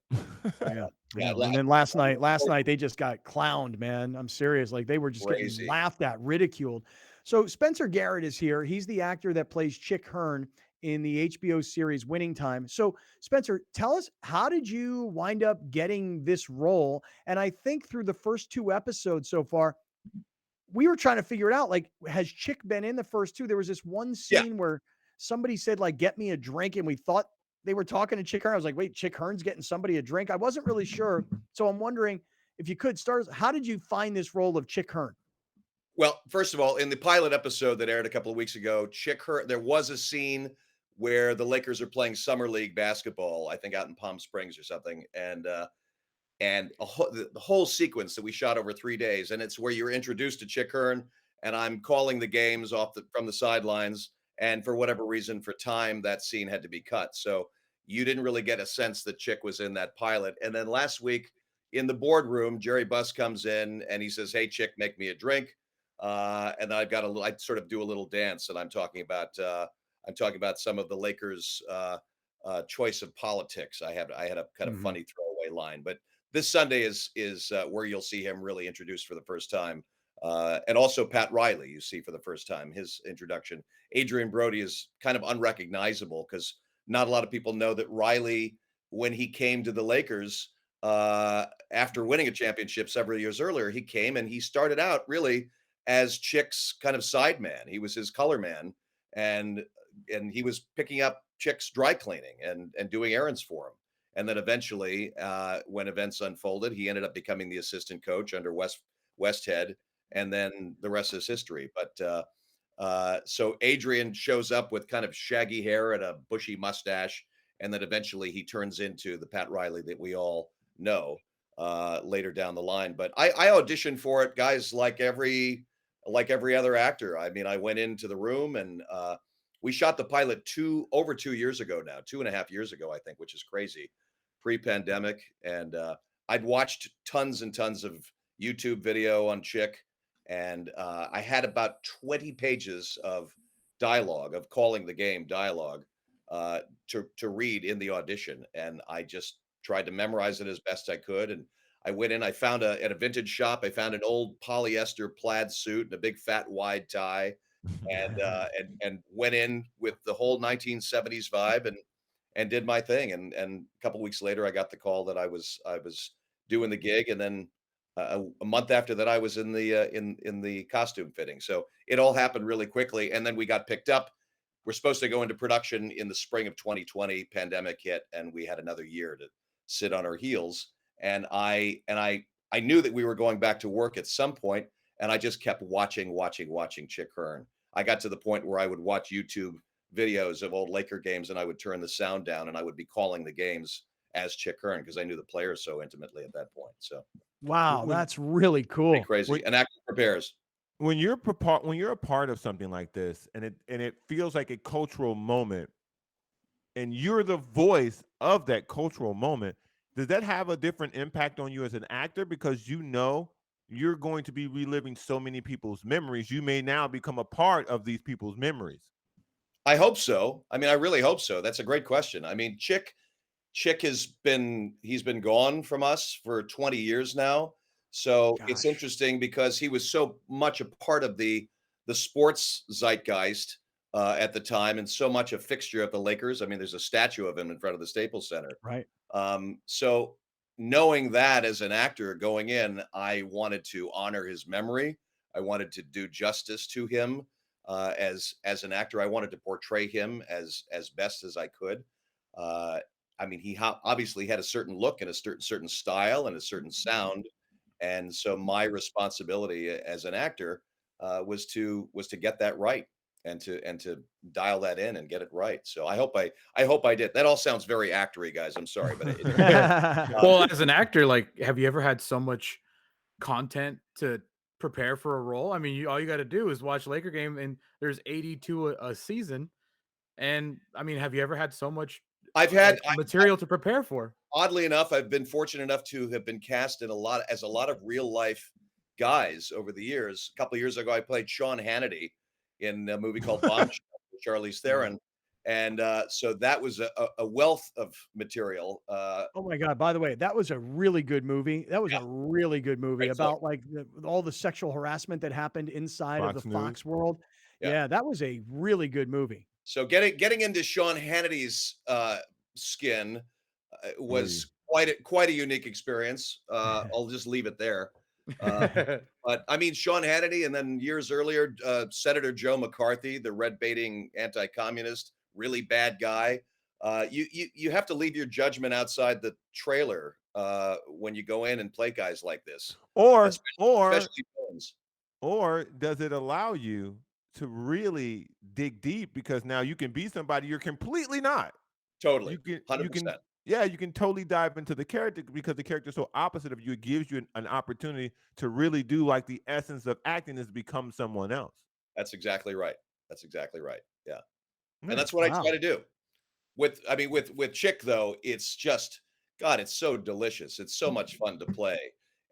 Yeah. And then last night they just got clowned, man. I'm serious. Like, they were just Crazy. getting laughed at, ridiculed. So Spencer Garrett is here. He's the actor that plays Chick Hearn in the HBO series Winning Time. So Spencer, tell us, how did you wind up getting this role? And I think through the first 2 episodes so far, we were trying to figure it out. Like, has Chick been in the first 2? There was this one scene where somebody said, like, get me a drink, and we thought they were talking to Chick Hearn. I was like, wait, Chick Hearn's getting somebody a drink? I wasn't really sure. So I'm wondering if you could start, how did you find this role of Chick Hearn? Well, first of all, in the pilot episode that aired a couple of weeks ago, Chick Hearn, there was a scene where the Lakers are playing summer league basketball, I think out in Palm Springs or something. And the whole sequence that we shot over 3 days, and it's where you're introduced to Chick Hearn, and I'm calling the games from the sidelines. And for whatever reason, for time, that scene had to be cut. So you didn't really get a sense that Chick was in that pilot. And then last week in the boardroom, Jerry Buss comes in and he says, "Hey, Chick, make me a drink." And then I sort of do a little dance, and I'm talking about some of the Lakers' choice of politics. I had a kind of funny throwaway line, but this Sunday is where you'll see him really introduced for the first time. And also Pat Riley, you see for the first time, his introduction. Adrian Brody is kind of unrecognizable because not a lot of people know that Riley, when he came to the Lakers after winning a championship several years earlier, he came and he started out really as Chick's kind of side man. He was his color man, and he was picking up Chick's dry cleaning and doing errands for him. And then eventually, when events unfolded, he ended up becoming the assistant coach under Westhead. And then the rest is history. But so Adrian shows up with kind of shaggy hair and a bushy mustache, and then eventually he turns into the Pat Riley that we all know. later down the line. But I auditioned for it, guys, like every other actor. I mean, I went into the room and we shot the pilot over 2 years ago now, 2.5 years ago, I think, which is crazy, pre-pandemic. And I'd watched tons and tons of YouTube video on Chick, and I had about 20 pages of dialogue, of calling the game dialogue, to read in the audition, and I just tried to memorize it as best I could. And I went in, I found at a vintage shop, I found an old polyester plaid suit and a big fat wide tie, and went in with the whole 1970s vibe and did my thing. And a couple weeks later, I got the call that I was doing the gig, and then a month after that, I was in the costume fitting. So it all happened really quickly, and then we got picked up. We're supposed to go into production in the spring of 2020. Pandemic hit, and we had another year to sit on our heels. And I knew that we were going back to work at some point, and I just kept watching Chick Hearn. I got to the point where I would watch YouTube videos of old Laker games, and I would turn the sound down, and I would be calling the games as Chick Hearn because I knew the players so intimately at that point. So Wow, that's really cool. pretty crazy. An actor prepares. When you're a part of something like this, and it feels like a cultural moment, and you're the voice of that cultural moment, does that have a different impact on you as an actor? Because you know you're going to be reliving so many people's memories. You may now become a part of these people's memories. I hope so. I mean, I really hope so. That's a great question. I mean, Chick he's been gone from us for 20 years now. So it's interesting because he was so much a part of the sports zeitgeist at the time, and so much a fixture of the Lakers. I mean, there's a statue of him in front of the Staples Center. Right. So knowing that as an actor going in, I wanted to honor his memory. I wanted to do justice to him as an actor. I wanted to portray him as best as I could. I mean, he obviously had a certain look and a certain style and a certain sound, and so my responsibility as an actor was to get that right and to dial that in and get it right. So I hope I did. That all sounds very actory, guys. I'm sorry, but well, as an actor, like, have you ever had so much content to prepare for a role? I mean, all you got to do is watch Laker game, and there's 82 a season. And I mean, have you ever had so much? I've had material to prepare for. Oddly enough, I've been fortunate enough to have been cast in a lot of real life guys over the years. A couple of years ago, I played Sean Hannity in a movie called Bombshell with Charlize Theron, and so that was a wealth of material. Oh my God! By the way, that was a really good movie. That was a really good movie about like all the sexual harassment that happened inside of the Fox world. Yeah, that was a really good movie. So getting into Sean Hannity's skin was quite a unique experience. I'll just leave it there. But I mean, Sean Hannity, and then years earlier, Senator Joe McCarthy, the red baiting anti-communist, really bad guy. You have to leave your judgment outside the trailer when you go in and play guys like this, especially villains. Or does it allow you to really dig deep, because now you can be somebody you're completely not. Totally. You 100%. can, you can totally dive into the character because the character is so opposite of you. It gives you an opportunity to really do like the essence of acting is become someone else. That's exactly right. Yeah. And that's what I try to do. With Chick, though, it's just, God, it's so delicious. It's so much fun to play.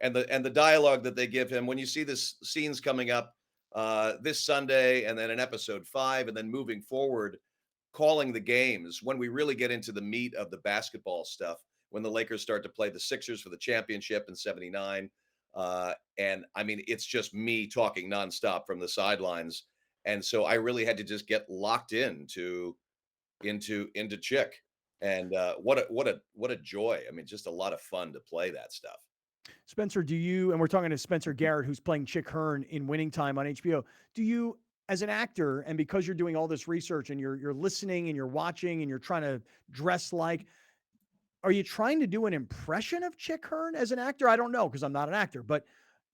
And the dialogue that they give him, when you see this scenes coming up this Sunday, and then in episode 5, and then moving forward, calling the games, when we really get into the meat of the basketball stuff, when the Lakers start to play the Sixers for the championship in '79. And I mean, it's just me talking nonstop from the sidelines. And so I really had to just get locked into Chick. And what a joy. I mean, just a lot of fun to play that stuff. Spencer, and we're talking to Spencer Garrett, who's playing Chick Hearn in Winning Time on HBO. Do you, as an actor, and because you're doing all this research and you're listening and you're watching and you're trying to dress like, are you trying to do an impression of Chick Hearn as an actor? I don't know, because I'm not an actor, but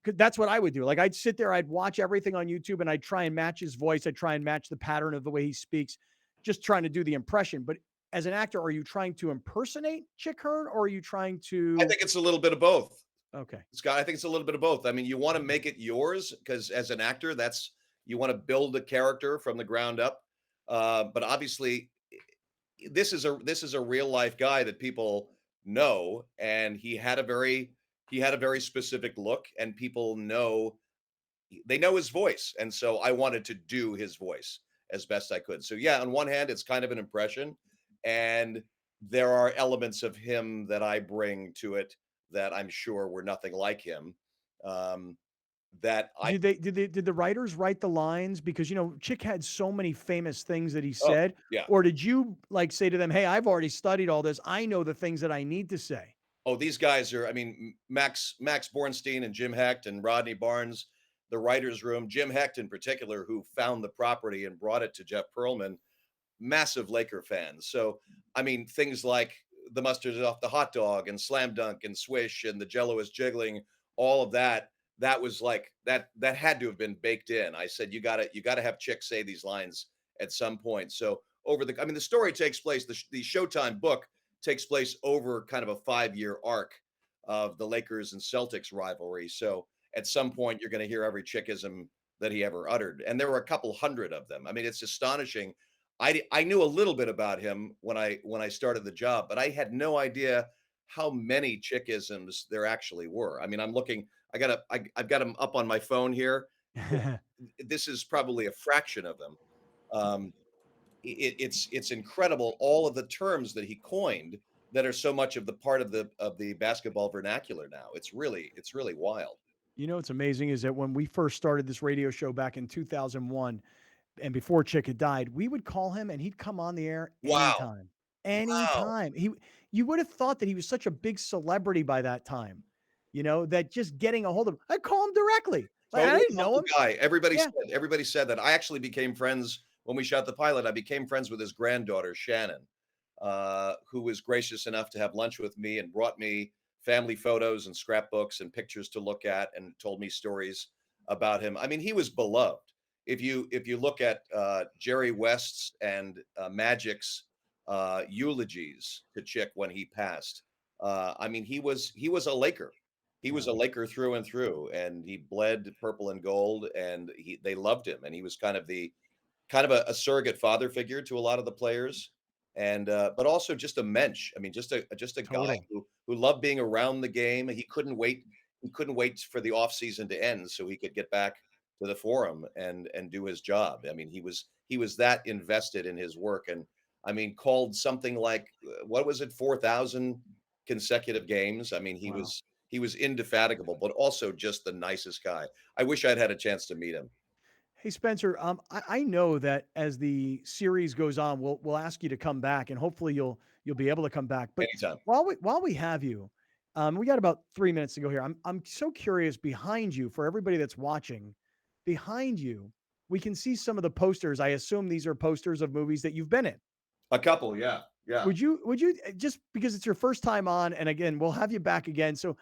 that's what I would do. Like, I'd sit there, I'd watch everything on YouTube, and I'd try and match his voice. I'd try and match the pattern of the way he speaks, just trying to do the impression. But as an actor, are you trying to impersonate Chick Hearn, or are you trying to? I think it's a little bit of both. Okay. Scott, I think it's a little bit of both. I mean, you want to make it yours because as an actor, you want to build a character from the ground up. But obviously, this is a real life guy that people know, and he had a very specific look, and people know his voice, and so I wanted to do his voice as best I could. So yeah, on one hand, it's kind of an impression, and there are elements of him that I bring to it that I'm sure were nothing like him. That I Did the writers write the lines? Because Chick had so many famous things that he oh said. yeah. Or did you like say to them, "Hey, I've already studied all this. I know the things that I need to say." Oh, these guys are, I mean, Max Bornstein and Jim Hecht and Rodney Barnes, the writers' room. Jim Hecht in particular, who found the property and brought it to Jeff Pearlman, massive Laker fans. So, I mean, things like the mustard is off the hot dog and slam dunk and swish and the jello is jiggling, all of that. That was like that had to have been baked in. I said, you gotta have Chick say these lines at some point. So the story takes place, the Showtime book takes place over kind of a 5-year arc of the Lakers and Celtics rivalry. So at some point, you're going to hear every Chickism that he ever uttered. And there were a couple hundred of them. I mean, it's astonishing. I knew a little bit about him when I started the job, but I had no idea how many Chickisms there actually were. I mean, I'm looking, I've got them up on my phone here. This is probably a fraction of them. It's incredible, all of the terms that he coined that are so much of the part of the basketball vernacular now. It's really wild. What's amazing is that when we first started this radio show back in 2001, and before Chick had died, we would call him and he'd come on the air Wow. anytime. Anytime. You would have thought that he was such a big celebrity by that time, that just getting a hold of him. I'd call him directly. Like, I Totally didn't know humble him. guy. Yeah. Everybody said that. I actually became friends when we shot the pilot. I became friends with his granddaughter, Shannon, who was gracious enough to have lunch with me and brought me family photos and scrapbooks and pictures to look at and told me stories about him. I mean, he was beloved. If you look at Jerry West's and Magic's eulogies to Chick when he passed, I mean, he was a Laker. He was a Laker through and through, and he bled purple and gold, and they loved him. And he was kind of a surrogate father figure to a lot of the players, and but also just a mensch. I mean, just a guy who loved being around the game. He couldn't wait for the off season to end so he could get back to the forum and do his job. I mean, he was that invested in his work, and I mean, called something like what was it, 4,000 consecutive games. I mean, he was indefatigable, but also just the nicest guy. I wish I'd had a chance to meet him. Hey, Spencer, I know that as the series goes on, we'll ask you to come back, and hopefully you'll be able to come back. But Anytime. while we have you, we got about 3 minutes to go here. I'm so curious, behind you, for everybody that's watching, behind you, we can see some of the posters. I assume these are posters of movies that you've been in. A couple, yeah. Would you just because it's your first time on, and again, we'll have you back again. So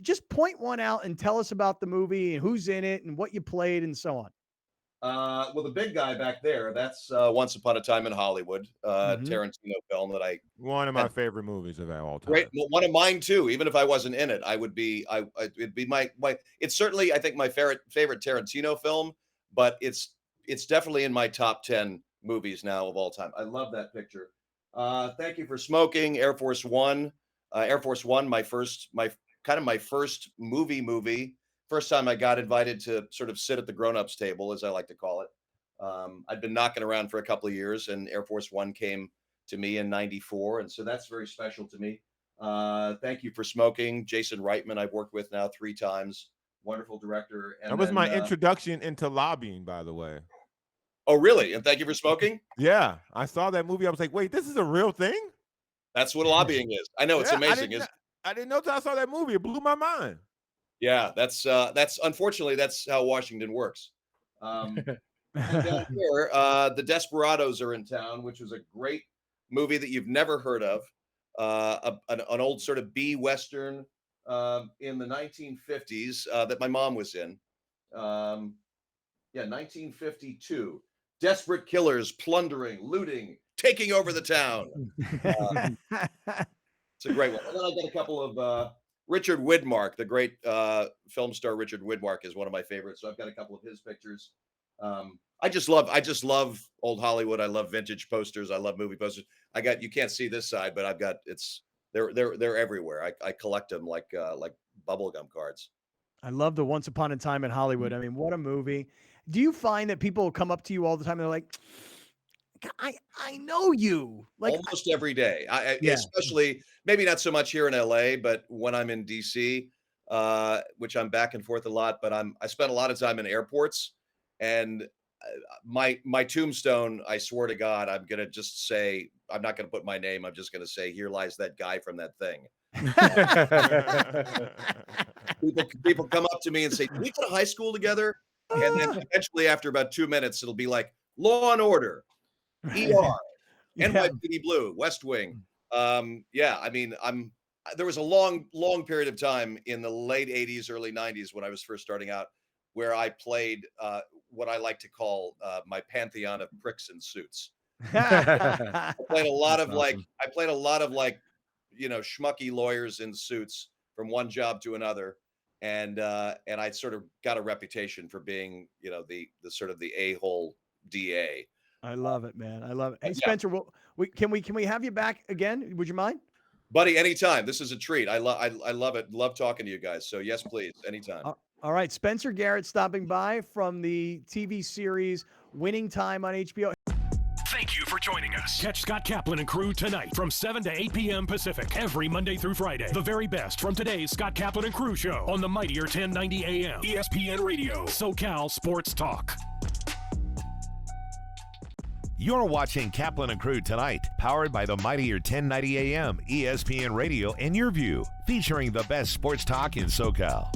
just point one out and tell us about the movie and who's in it and what you played and so on. Well, the big guy back there, that's Once Upon a Time in Hollywood, Tarantino film that I one of my favorite movies of all time. Great, well, one of mine too. Even if I wasn't in it, it'd be my it's certainly, I think, my favorite Tarantino film, but it's definitely in my top 10 movies now of all time. I love that picture. Thank You for Smoking, Air Force One, my first movie. First time I got invited to sort of sit at the grown-ups table, as I like to call it. I'd been knocking around for a couple of years, and Air Force One came to me in '94, and so that's very special to me. Thank You for Smoking, Jason Reitman, I've worked with now 3 times. Wonderful director. And that was my introduction into lobbying, by the way. Oh, really? And Thank You for Smoking? Yeah, I saw that movie. I was like, wait, this is a real thing? That's what lobbying is. I know, it's amazing. I didn't know till I saw that movie. It blew my mind. Yeah, that's unfortunately that's how Washington works. And down here, The Desperados are in town, which was a great movie that you've never heard of. An old sort of B Western in the 1950s that my mom was in. 1952. Desperate killers plundering, looting, taking over the town. It's a great one. And then I got a couple of Richard Widmark, the great film star Richard Widmark is one of my favorites. So I've got a couple of his pictures. I just love old Hollywood. I love vintage posters. I love movie posters. You can't see this side, but I've got they're everywhere. I collect them like bubblegum cards. I love the Once Upon a Time in Hollywood. I mean, what a movie. Do you find that people come up to you all the time and they're like, I know you. Like almost every day. Yeah. Especially maybe not so much here in LA, but when I'm in DC, which I'm back and forth a lot, but I spend a lot of time in airports, and my tombstone, I swear to God, I'm gonna just say, I'm not gonna put my name. I'm just gonna say, here lies that guy from that thing. People come up to me and say, did we go to high school together? And then eventually, after about 2 minutes, it'll be like Law and Order, ER, NYPD Blue, West Wing. Yeah, I mean, there was a long period of time in the late 80s, early 90s when I was first starting out, where I played what I like to call my pantheon of pricks in suits. I played a lot of schmucky lawyers in suits from one job to another. And I sort of got a reputation for being, the sort of the a-hole DA. I love it, man. I love it. Hey, Spencer, can we have you back again? Would you mind? Buddy, anytime. This is a treat. I love it. Love talking to you guys. So yes, please, anytime. All right. Spencer Garrett stopping by from the TV series Winning Time on HBO. Thank you for joining us. Catch Scott Kaplan and crew tonight from 7 to 8 p.m. Pacific every Monday through Friday. The very best from today's Scott Kaplan and crew show on the mightier 1090 AM ESPN Radio, SoCal Sports Talk. You're watching Kaplan and Crew tonight, powered by the mightier 1090 AM ESPN Radio and Your View, featuring the best sports talk in SoCal.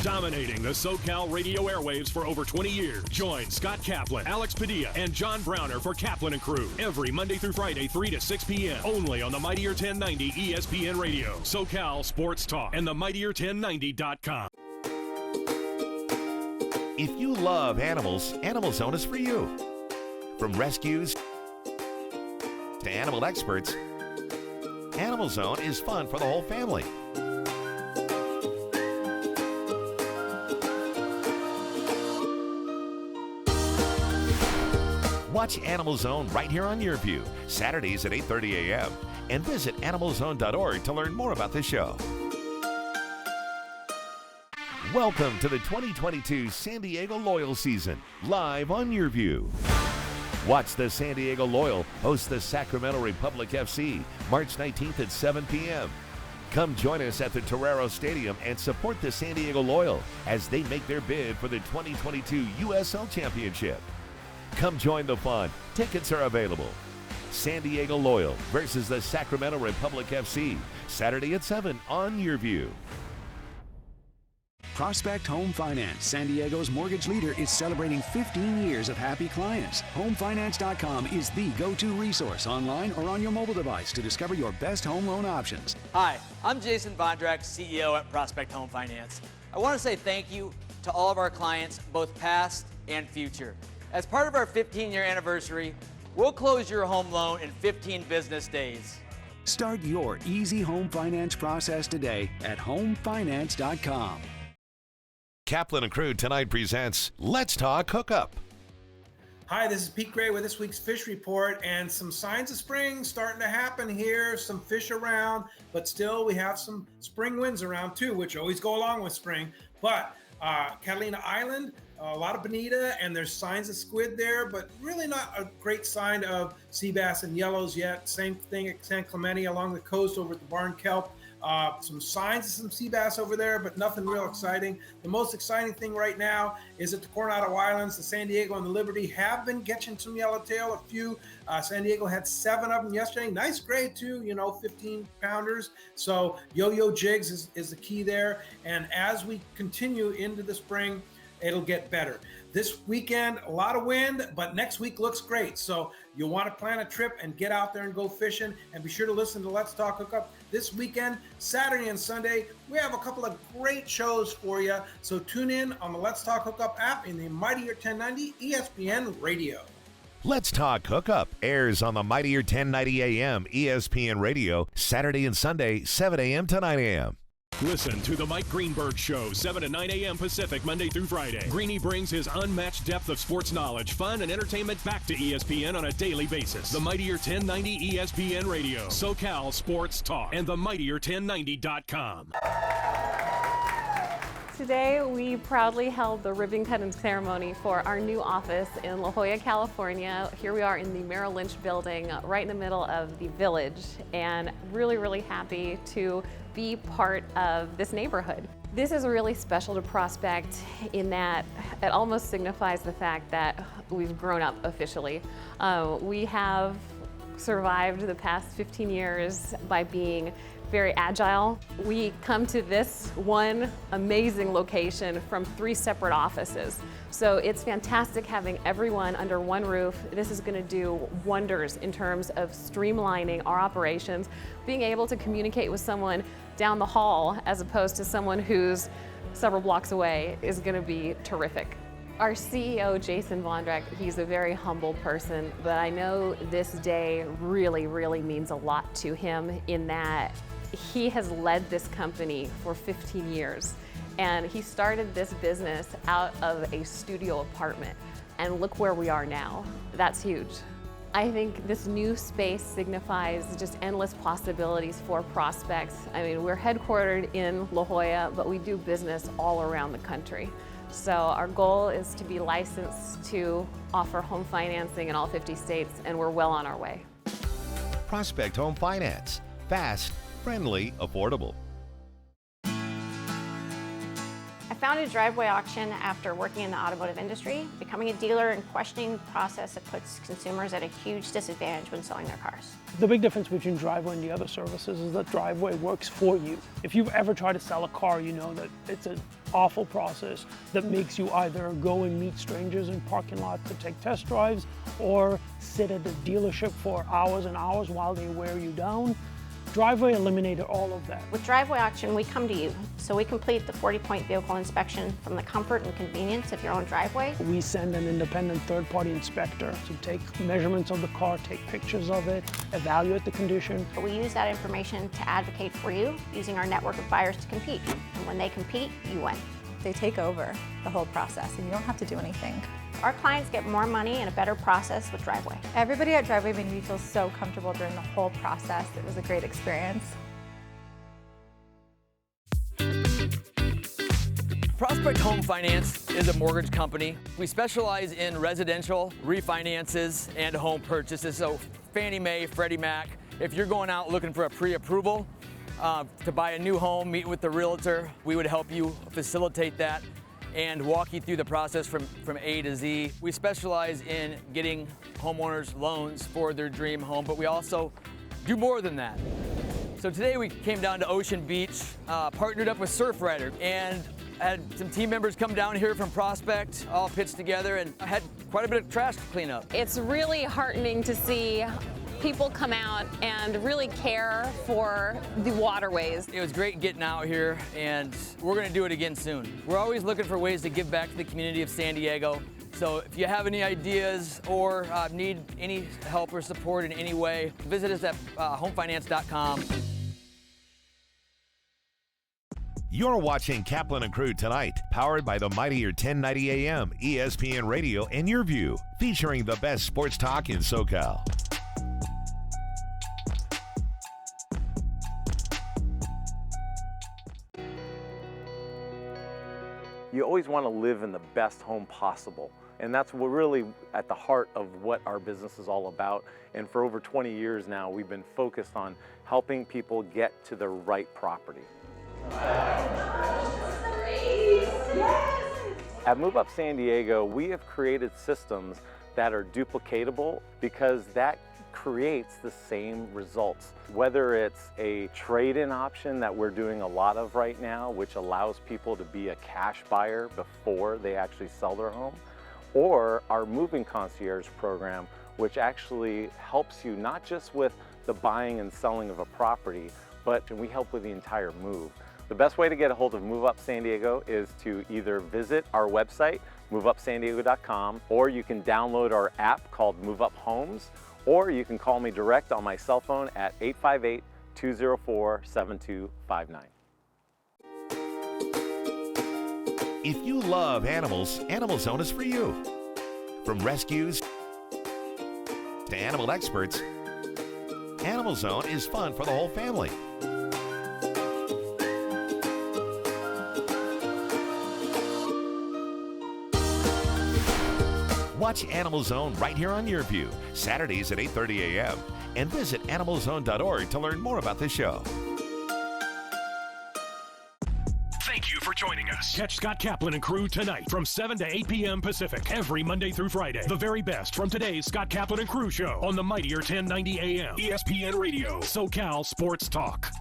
Dominating the SoCal radio airwaves for over 20 years. Join Scott Kaplan, Alex Padilla, and John Browner for Kaplan and Crew every Monday through Friday, 3 to 6 p.m. only on the mightier 1090 ESPN Radio, SoCal Sports Talk, and the mightier1090.com. If you love animals, Animal Zone is for you. From rescues to animal experts, Animal Zone is fun for the whole family. Watch Animal Zone right here on Your View, Saturdays at 8:30 a.m. and visit animalzone.org to learn more about the show. Welcome to the 2022 San Diego Loyal season, live on Your View. Watch the San Diego Loyal host the Sacramento Republic FC March 19th at 7 p.m. Come join us at the Torero Stadium and support the San Diego Loyal as they make their bid for the 2022 USL Championship. Come join the fun. Tickets are available. San Diego Loyal versus the Sacramento Republic FC, Saturday at 7 on Your View. Prospect Home Finance, San Diego's mortgage leader, is celebrating 15 years of happy clients. HomeFinance.com is the go-to resource online or on your mobile device to discover your best home loan options. Hi, I'm Jason Bondrak, CEO at Prospect Home Finance. I want to say thank you to all of our clients, both past and future. As part of our 15-year anniversary, we'll close your home loan in 15 business days. Start your easy home finance process today at HomeFinance.com. Kaplan and Crew tonight presents Let's Talk Hookup. Hi, this is Pete Gray with this week's Fish Report, and some signs of spring starting to happen here. Some fish around, but still we have some spring winds around too, which always go along with spring. But Catalina Island, a lot of bonita, and there's signs of squid there, but really not a great sign of sea bass and yellows yet. Same thing at San Clemente along the coast over at the Barn Kelp. Some signs of some sea bass over there, but nothing real exciting. The most exciting thing right now is that the Coronado Islands, the San Diego and the Liberty have been catching some yellowtail, a few. San Diego had 7 of them yesterday. Nice grade too, 15 pounders. So yo-yo jigs is the key there. And as we continue into the spring, it'll get better. This weekend, a lot of wind, but next week looks great. So you'll want to plan a trip and get out there and go fishing. And be sure to listen to Let's Talk Hookup this weekend, Saturday and Sunday. We have a couple of great shows for you. So tune in on the Let's Talk Hookup app in the Mightier 1090 ESPN Radio. Let's Talk Hookup airs on the Mightier 1090 AM ESPN Radio, Saturday and Sunday, 7 a.m. to 9 a.m. Listen to The Mike Greenberg Show, 7 to 9 a.m. Pacific, Monday through Friday. Greeny brings his unmatched depth of sports knowledge, fun, and entertainment back to ESPN on a daily basis. The Mightier 1090 ESPN Radio, SoCal Sports Talk, and themightier1090.com. Today, we proudly held the ribbon cutting ceremony for our new office in La Jolla, California. Here we are in the Merrill Lynch building, right in the middle of the village, and really, really happy to be part of this neighborhood. This is really special to Prospect in that it almost signifies the fact that we've grown up officially. We have survived the past 15 years by being very agile. We come to this one amazing location from 3 separate offices. So it's fantastic having everyone under one roof. This is going to do wonders in terms of streamlining our operations, being able to communicate with someone down the hall as opposed to someone who's several blocks away is going to be terrific. Our CEO, Jason Vondrak, he's a very humble person, but I know this day really, really means a lot to him in that he has led this company for 15 years. And he started this business out of a studio apartment. And look where we are now. That's huge. I think this new space signifies just endless possibilities for prospects. I mean, we're headquartered in La Jolla, but we do business all around the country. So our goal is to be licensed to offer home financing in all 50 states, and we're well on our way. Prospect Home Finance. Fast, friendly, affordable. I founded Driveway Auction after working in the automotive industry, becoming a dealer and questioning the process that puts consumers at a huge disadvantage when selling their cars. The big difference between Driveway and the other services is that Driveway works for you. If you've ever tried to sell a car, you know that it's an awful process that makes you either go and meet strangers in parking lots to take test drives or sit at the dealership for hours and hours while they wear you down. Driveway eliminated all of that. With Driveway Auction, we come to you, so we complete the 40-point vehicle inspection from the comfort and convenience of your own driveway. We send an independent third-party inspector to take measurements of the car, take pictures of it, evaluate the condition. We use that information to advocate for you, using our network of buyers to compete. And when they compete, you win. They take over the whole process, and you don't have to do anything. Our clients get more money and a better process with Driveway. Everybody at Driveway made me feel so comfortable during the whole process. It was a great experience. Prospect Home Finance is a mortgage company. We specialize in residential refinances and home purchases. So Fannie Mae, Freddie Mac. If you're going out looking for a pre-approval to buy a new home, meet with the realtor, we would help you facilitate that and walk you through the process from A to Z. We specialize in getting homeowners loans for their dream home, but we also do more than that. So today we came down to Ocean Beach, partnered up with Surfrider, and had some team members come down here from Prospect, all pitched together, and had quite a bit of trash to clean up. It's really heartening to see people come out and really care for the waterways. It was great getting out here, and we're going to do it again soon. We're always looking for ways to give back to the community of San Diego. So if you have any ideas or need any help or support in any way, visit us at homefinance.com. You're watching Kaplan and Crew tonight, powered by the Mightier 1090 AM ESPN Radio and Your View, featuring the best sports talk in SoCal. You always want to live in the best home possible. And that's what really at the heart of what our business is all about. And for over 20 years now, we've been focused on helping people get to the right property. At Move Up San Diego, we have created systems that are duplicatable because that creates the same results. Whether it's a trade-in option that we're doing a lot of right now, which allows people to be a cash buyer before they actually sell their home, or our moving concierge program, which actually helps you not just with the buying and selling of a property, but we help with the entire move. The best way to get a hold of Move Up San Diego is to either visit our website, moveupsandiego.com, or you can download our app called Move Up Homes, or you can call me direct on my cell phone at 858-204-7259. If you love animals, Animal Zone is for you. From rescues to animal experts, Animal Zone is fun for the whole family. Watch Animal Zone right here on YourView, Saturdays at 8:30 a.m. And visit animalzone.org to learn more about the show. Thank you for joining us. Catch Scott Kaplan and crew tonight from 7 to 8 p.m. Pacific every Monday through Friday. The very best from today's Scott Kaplan and crew show on the mightier 1090 a.m. ESPN Radio, SoCal Sports Talk.